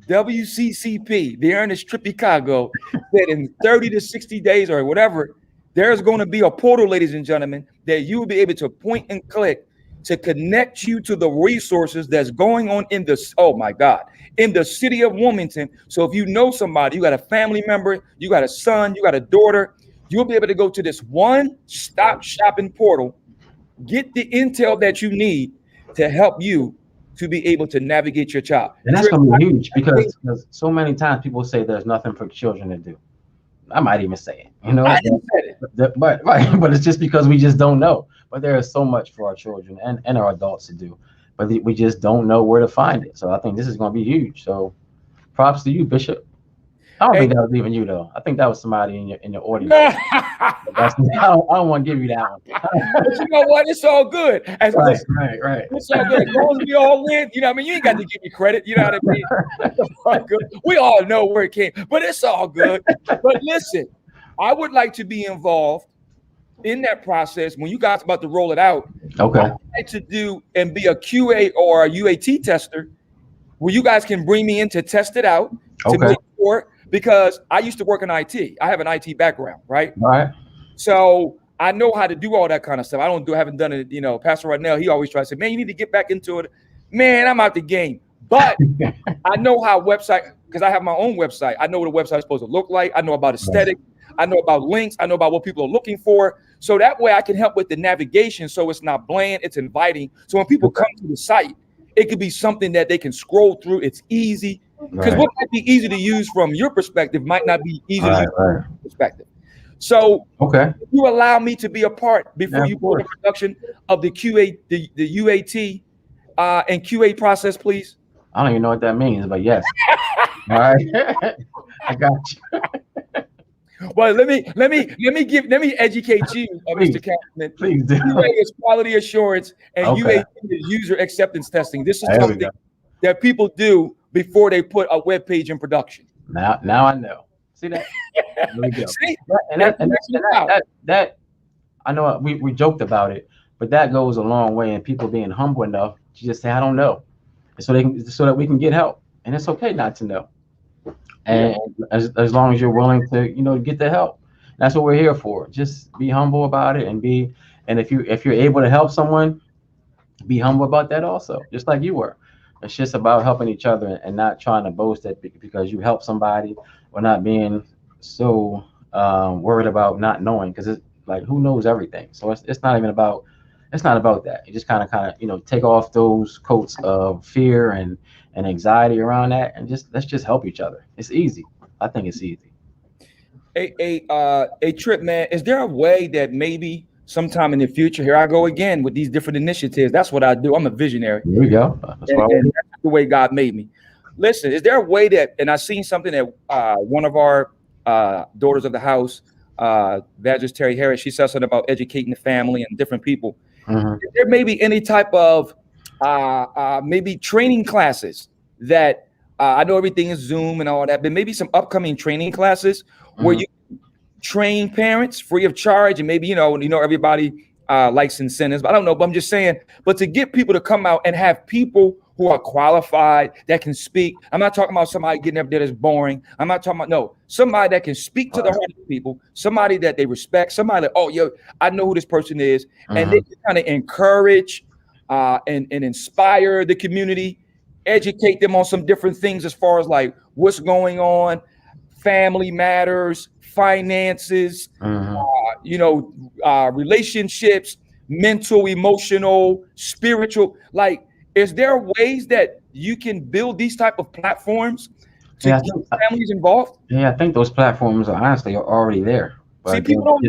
WCCP, the Ernest Tripp Chicago, said in 30 to 60 days or whatever, there's going to be a portal, ladies and gentlemen, that you will be able to point and click to connect you to the resources that's going on in the, in the city of Wilmington. So if you know somebody, you got a family member, you got a son, you got a daughter, you'll be able to go to this one-stop shopping portal, get the intel that you need to help you to be able to navigate your child. And that's going to be huge because so many times people say there's nothing for children to do. I might even say it, I didn't say it. But it's just because we just don't know. But there is so much for our children and our adults to do, but we just don't know where to find it. So I think this is going to be huge. So props to you, Bishop. I don't think that was even you, though. I think that was somebody in your audience. I don't want to give you that one. But you know what? It's all good. Right. It's all good. As long as we all win, you know what I mean? You ain't got to give me credit. You know what I mean? It's all good. We all know where it came, but it's all good. But listen, I would like to be involved in that process when you guys are about to roll it out. Okay. I'd like to do and be a QA or a UAT tester where you guys can bring me in to test it out to make sure. Because I used to work in IT. I have an IT background, right? All right. So I know how to do all that kind of stuff. Haven't done it, Pastor Rodnell, he always tries to say, man, you need to get back into it. Man, I'm out the game. But I know how website, because I have my own website. I know what a website is supposed to look like. I know about aesthetic. I know about links. I know about what people are looking for. So that way I can help with the navigation so it's not bland, it's inviting. So when people come to the site, it could be something that they can scroll through. It's easy. Because what might be easy to use from your perspective might not be easy to use from your perspective. So if you allow me to be a part before you put the production of the QA, the UAT and QA process, please. I don't even know what that means, but yes. All right. I got you. Well, let me educate you, Mr. Captain. Please do. QA is quality assurance and UAT is user acceptance testing. This is something that people do before they put a web page in production. Now I know. See that? There we go. See? And that I know we joked about it, but that goes a long way in people being humble enough to just say, I don't know. So that we can get help. And it's okay not to know. And as long as you're willing to, get the help. That's what we're here for. Just be humble about it and if you're able to help someone, be humble about that also, just like you were. It's just about helping each other and not trying to boast that because you help somebody, or not being so worried about not knowing, because it's like, who knows everything? So it's not about that. You just kind of take off those coats of fear and anxiety around that, and let's just help each other. It's easy. I think it's easy. A Trip, man, is there a way that maybe sometime in the future, here I go again with these different initiatives. That's what I do. I'm a visionary. Here we go. And that's the way God made me. Listen, is there a way that, and I seen something that one of our daughters of the house, Evangelist Terry Harris, she said something about educating the family and different people. Mhm. Is there maybe any type of maybe training classes that I know everything is Zoom and all that, but maybe some upcoming training classes where Mhm. you train parents free of charge, and maybe everybody likes incentives, but I don't know, but I'm just saying, but to get people to come out and have people who are qualified that can speak. I'm not talking about somebody getting up there that's boring. I'm not talking about somebody that can speak to the heart of people, somebody that they respect, somebody that, oh yo, I know who this person is, and they Mhm. can kind of encourage and inspire the community, educate them on some different things as far as like what's going on, family matters, finances, Mhm. relationships, mental, emotional, spiritual. Like, is there ways that you can build these type of platforms to Yeah, I get think, families involved? yeah, I think those platforms are honestly already there, but See, again, people don't we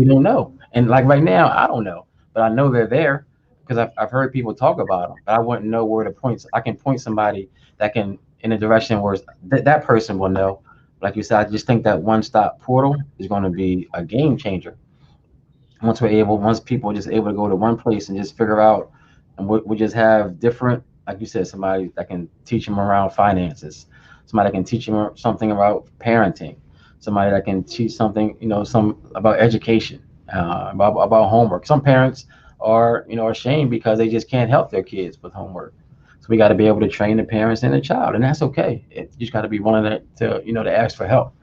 know. don't know. And like right now, I don't know, but I know they're there because I've heard people talk about them, but I wouldn't know where to point. I can point somebody that can in a direction where that person will know. Like you said, I just think that one-stop portal is going to be a game changer. Once people are just able to go to one place and just figure out, and we just have different, like you said, somebody that can teach them around finances, somebody that can teach them something about parenting, somebody that can teach something, some about education, about homework. Some parents are, ashamed because they just can't help their kids with homework. So we got to be able to train the parents and the child, and that's okay. You just got to be willing to ask for help.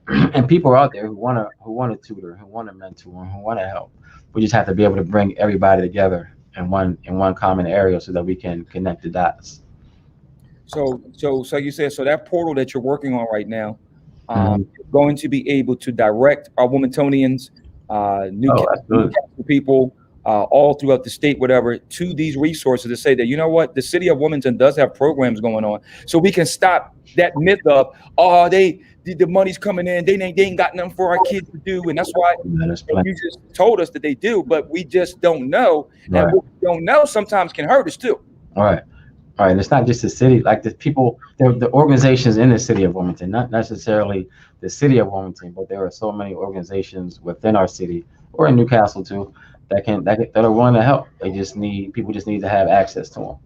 And people are out there who want to tutor, who want to mentor, who want to help. We just have to be able to bring everybody together in one common area so that we can connect the dots. So you said, so that portal that you're working on right now, Hmm. you're going to be able to direct our Womentonians, Oh, absolutely. Newcastle people, all throughout the state, whatever, to these resources to say that, you know what, the city of Wilmington does have programs going on, so we can stop that myth of, oh, the money's coming in, they ain't got nothing for our kids to do, and that's why. There's And plenty. you just told us that they do, but we just don't know, and Right. what we don't know sometimes can hurt us too. All right. All right. It's not just the city, like the people, the organizations in the city of Wilmington, not necessarily the city of Wilmington, but there are so many organizations within our city or in Newcastle too that are willing to help. People just need to have access to them.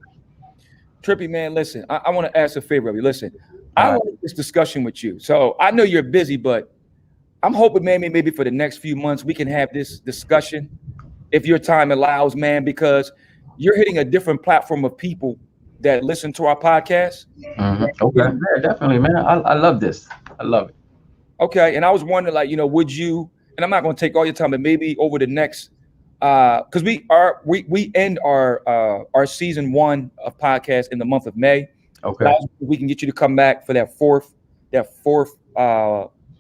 Trippy, man, listen, I want to ask a favor of you. Listen, All I right. like this discussion with you. So I know you're busy, but I'm hoping, man, maybe for the next few months we can have this discussion, if your time allows, man, because you're hitting a different platform of people that listen to our podcast. Okay. Yeah, definitely, man. I love this. I love it. Okay, and I was wondering, like, would you? And I'm not going to take all your time, but maybe over the next, because we end our season one of podcast in the month of May. But I Okay. was hoping we can get you to come back for that fourth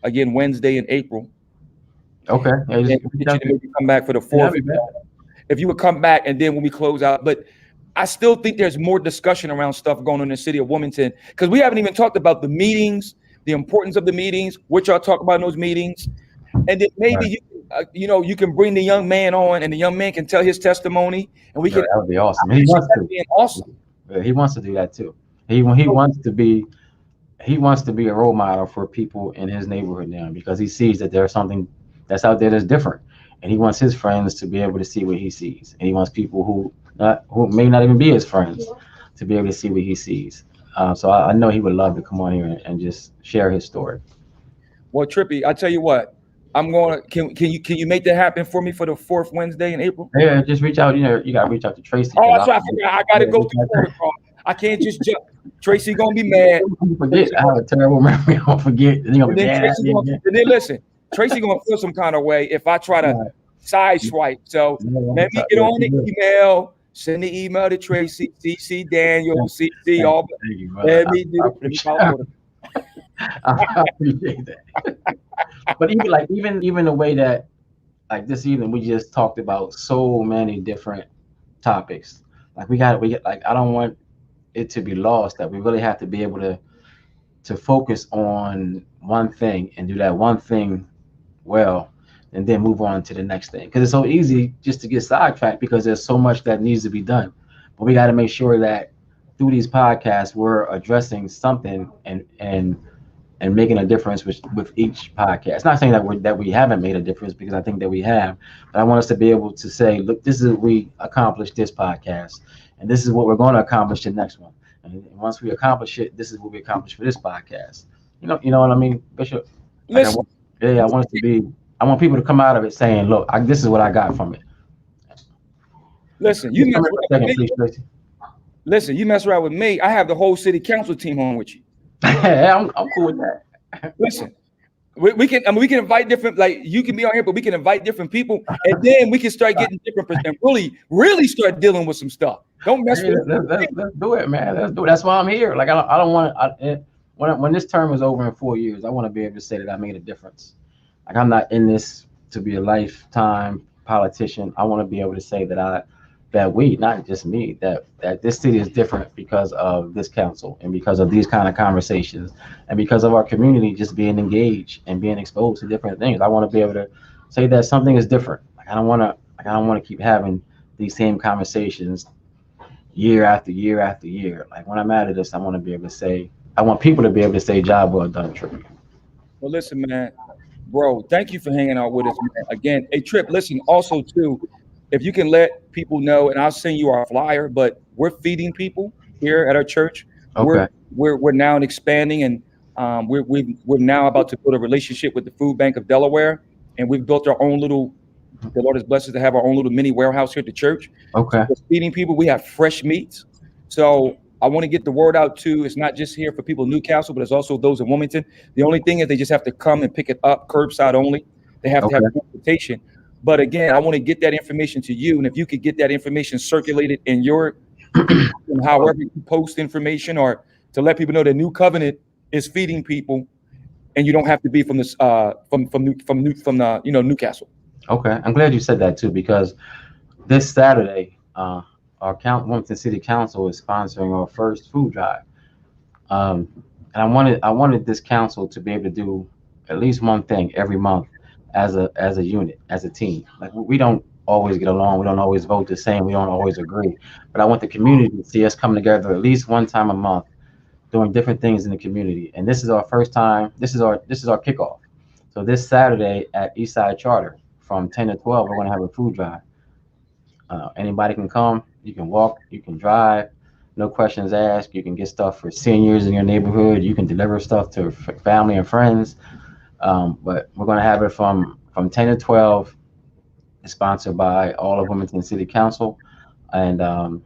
again Wednesday in April, Okay. Yeah, and just we'll reach get you out to to me. maybe come back for the Yeah, I'll fourth. be back. If you would come back, and then when we close out, but I still think there's more discussion around stuff going on in the city of Wilmington, because we haven't even talked about the meetings, the importance of the meetings, what y'all talk about in those meetings, and then maybe Right. you can bring the young man on, and the young man can tell his testimony, and we Yeah, can that would be awesome. He appreciate wants that to. being awesome. Yeah, he wants to do that too. He wants to be a role model for people in his neighborhood now because he sees that there's something that's out there that's different, and he wants his friends to be able to see what he sees, and he wants people who may not even be his friends to be able to see what he sees. So I know he would love to come on here and just share his story. Well, Trippy, I tell you what, I'm going to can you make that happen for me for the fourth Wednesday in April? Yeah, just reach out. You got to reach out to Tracy Oh, because that's right. I forgot. I got to yeah, go reach through out to protocol. I can't just jump. Tracy gonna be mad. I forget. Tracy I have a terrible memory. I don't forget. And you're And gonna be then mad at Tracy me gonna, again. and then listen, Tracy gonna feel some kind of way if I try to Right. side swipe. So Yeah, I'm let me sorry. get Yeah, on you the will. email, send the email to Tracy, CC Daniel, CC Thank all. you, thank you, brother. Let me do. Let me I, follow. I appreciate that. But even the way that like this evening we just talked about so many different topics. Like we get like I don't want it to be lost that we really have to be able to focus on one thing and do that one thing well and then move on to the next thing because it's so easy just to get sidetracked because there's so much that needs to be done, but we got to make sure that through these podcasts, we're addressing something and making a difference with each podcast. Not saying that we haven't made a difference, because I think that we have, but I want us to be able to say, look, this is what we accomplished this podcast, and this is what we're going to accomplish the next one. And once we accomplish it, this is what we accomplished for this podcast. You know what I mean, Bishop? Like Listen, I want it to be. I want people to come out of it saying, look, this is what I got from it. listen, you mess around with me. Please. Listen, you mess around with me, I have the whole city council team on with you. I'm cool with that. Listen, we can invite different, like you can be on here, but we can invite different people, and then we can start getting different and really start dealing with some stuff. Don't mess with Let's do it, man. Let's do it. That's why I'm here. Like I don't want when this term is over in 4 years, I want to be able to say that I made a difference. Like I'm not in this to be a lifetime politician. I want to be able to say that we, not just me, that this city is different because of this council and because of these kind of conversations and because of our community just being engaged and being exposed to different things. I want to be able to say that something is different. Like I don't want to keep having these same conversations year after year after year. Like when I'm out of this, I want people to be able to say, job well done, Trip. Well, listen, man, bro, thank you for hanging out with us, man. Again, hey, Trip, listen, also too, if you can let people know, and I'll send you our flyer, but we're feeding people here at our church. Okay. We're now expanding, and we're now about to build a relationship with the Food Bank of Delaware, and we've built our own little. The Lord has blessed us to have our own little mini warehouse here at the church. Okay. So we're feeding people. We have fresh meats. So I want to get the word out too. It's not just here for people in Newcastle, but it's also those in Wilmington. The only thing is they just have to come and pick it up curbside only. They have to have transportation. But again, I want to get that information to you. And if you could get that information circulated in your, however you post information, or to let people know the new covenant is feeding people, and you don't have to be from this from Newcastle. Okay, I'm glad you said that too, because this Saturday, our Wilmington City Council is sponsoring our first food drive, and I wanted this council to be able to do at least one thing every month as a unit, as a team. Like we don't always get along, we don't always vote the same, we don't always agree, but I want the community to see us come together at least one time a month, doing different things in the community. And this is our first time. This is our kickoff. So this Saturday at Eastside Charter, from 10 to 12, we're going to have a food drive. Anybody can come. You can walk. You can drive. No questions asked. You can get stuff for seniors in your neighborhood. You can deliver stuff to family and friends. But we're going to have it from 10 to 12. It's sponsored by all of Wilmington City Council. And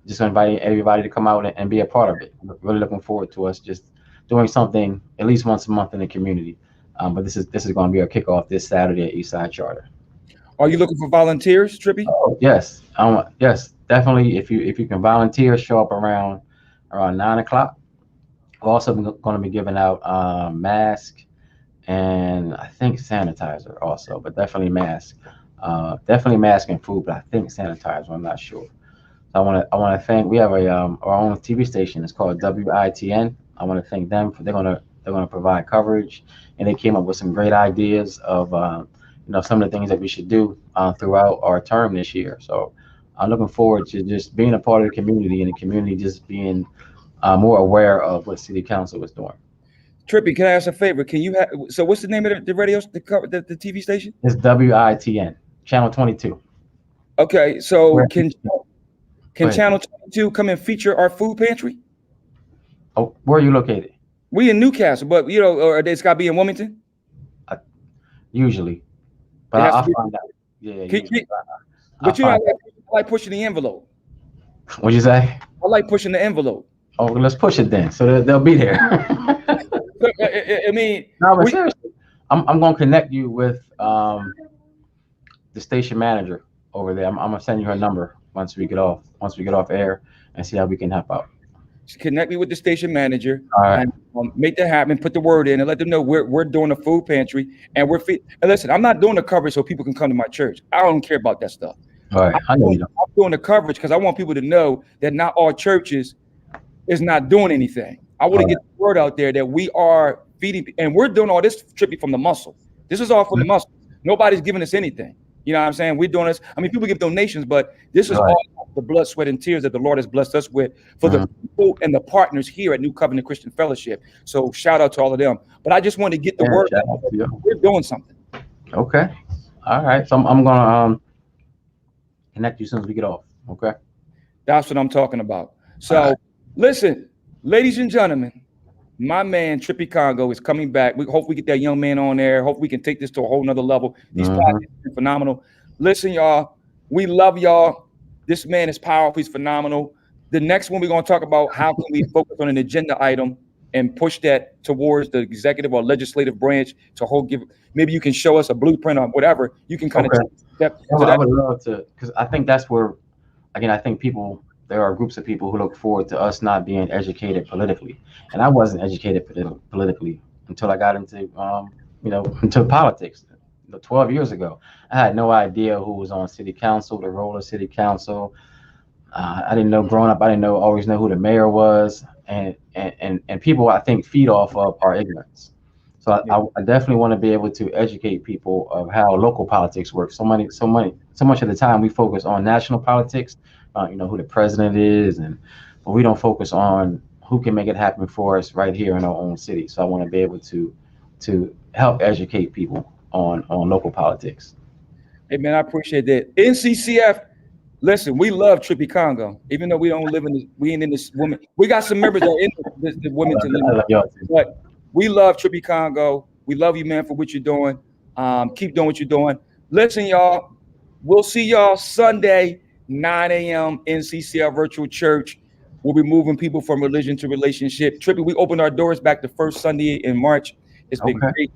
just inviting everybody to come out and be a part of it. I'm really looking forward to us just doing something at least once a month in the community. But this is going to be our kickoff this Saturday at Eastside Charter. Are you looking for volunteers, Trippy? Oh, yes. Yes, definitely. If you can volunteer, show up around 9:00. We're also going to be giving out masks and I think sanitizer also, but definitely mask. Definitely mask and food, but I think sanitizer. I'm not sure. So I want to thank. We have our own TV station. It's called WITN. I want to thank them for they're going to provide coverage, and they came up with some great ideas of some of the things that we should do throughout our term this year. So I'm looking forward to just being a part of the community, and the community just being more aware of what City Council is doing. Trippy, can I ask a favor? Can you so what's the name of the radio, the TV station? It's WITN, Channel 22. Okay, so can Channel 22 come and feature our food pantry? Oh, where are you located? We in Newcastle, but or it's got to be in Wilmington? Usually, but I'll find out. Yeah. But I like pushing the envelope. What'd you say? I like pushing the envelope. Oh, let's push it then, so they'll be there. I mean, no, but seriously, I'm going to connect you with the station manager over there. I'm going to send you her number once we get off air and see how we can help out. Connect me with the station manager. All right. And make that happen. Put the word in and let them know we're doing a food pantry and we're feeding. And listen, I'm not doing the coverage so people can come to my church. I don't care about that stuff. All right, I know you don't. I'm doing the coverage because I want people to know that not all churches is not doing anything. I want to get the word out there that we are feeding, and we're doing all this Trippy from the muscle. This is all from the muscle. Nobody's giving us anything. You know what I'm saying? We're doing this. I mean, people give donations, but this is all the blood, sweat, and tears that the Lord has blessed us with for the people and the partners here at New Covenant Christian Fellowship. So shout out to all of them. But I just want to get the word shout out. out to you. We're doing something. Okay. All right. So I'm gonna connect you as soon as we get off. Okay. That's what I'm talking about. So All right. listen, ladies and gentlemen, my man Trippy Congo is coming back. We hope we get that young man on there. Hope we can take this to a whole nother level. These podcasts have been phenomenal. Listen, y'all, we love y'all. This man is powerful. He's phenomenal. The next one we're going to talk about how can we focus on an agenda item and push that towards the executive or legislative branch to hold. Maybe you can show us a blueprint or whatever. You can kind of step to that. I would love to, because I think that's where, again, I think there are groups of people who look forward to us not being educated politically. And I wasn't educated politically until I got into, into politics. 12 years ago, I had no idea who was on city council, the role of city council. I didn't know growing up. I didn't always know who the mayor was, and people I think feed off of our ignorance. So I definitely want to be able to educate people of how local politics works. So much of the time we focus on national politics, who the president is, but we don't focus on who can make it happen for us right here in our own city. So I want to be able to help educate people on local politics. Hey man, I appreciate that. NCCF, listen, we love Trippy Congo, even though we don't live we ain't in this woman. We got some members that are in the Wilmington, but we love Trippy Congo. We love you, man, for what you're doing. Keep doing what you're doing. Listen, y'all, we'll see y'all Sunday, 9 a.m. NCCF Virtual Church. We'll be moving people from religion to relationship. Trippy, we opened our doors back the first Sunday in March. It's been great.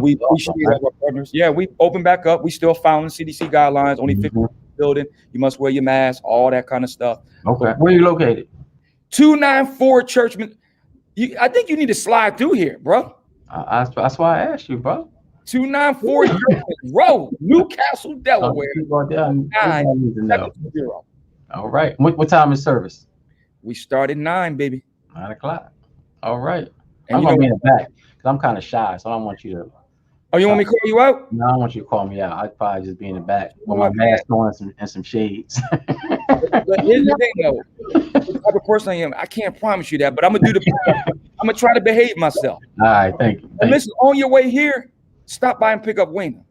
We appreciate our partners. Yeah, we opened back up. We still following CDC guidelines. Only 50 people in the building. You must wear your mask, all that kind of stuff. Okay. Where are you located? 294 Churchman. I think you need to slide through here, bro. That's why I asked you, bro. 294 Churchman Road, Newcastle, Delaware. 970. All right. What time is service? We start at 9, baby. 9 o'clock. All right. And I'm gonna be in the back because I'm kind of shy, so I don't want you to. Oh, you want me to call you out? No, I don't want you to call me out. I'd probably just be in the back with my mask on and some shades. But here's the thing, though. The type of person I am, I can't promise you that, but I'm gonna try to behave myself. All right, thank you. And listen, on your way here, stop by and pick up Wayne.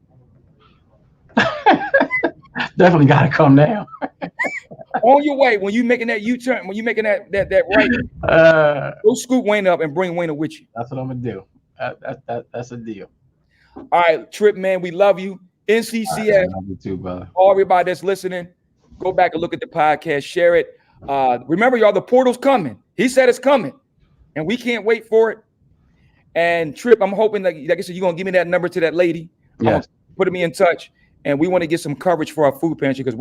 Definitely got to come down. On your way, when you making that U-turn, when you making that right, go scoop Wayne up and bring Wayne with you. That's what I'm gonna do. That's a deal. All right, Trip, man, we love you. NCCF, right, love you too, brother. All everybody that's listening, go back and look at the podcast, share it. Remember, y'all, the portal's coming. He said it's coming, and we can't wait for it. And Trip, I'm hoping that, like I said, you're gonna give me that number to that lady. Yes. Put me in touch, and we want to get some coverage for our food pantry because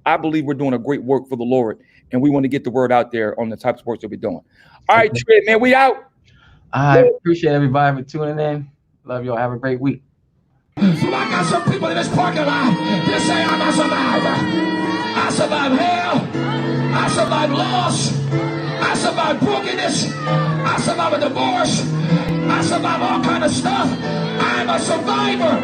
I believe we're doing a great work for the Lord, and we want to get the word out there on the type of sports that we're doing. All right, Trip, man, we out. I appreciate everybody for tuning in. Love y'all. Have a great week. So I got some people in this parking lot that say I'm a survivor. I survived hell. I survived loss. I survived brokenness. I survived a divorce. I survived all kind of stuff. I'm a survivor.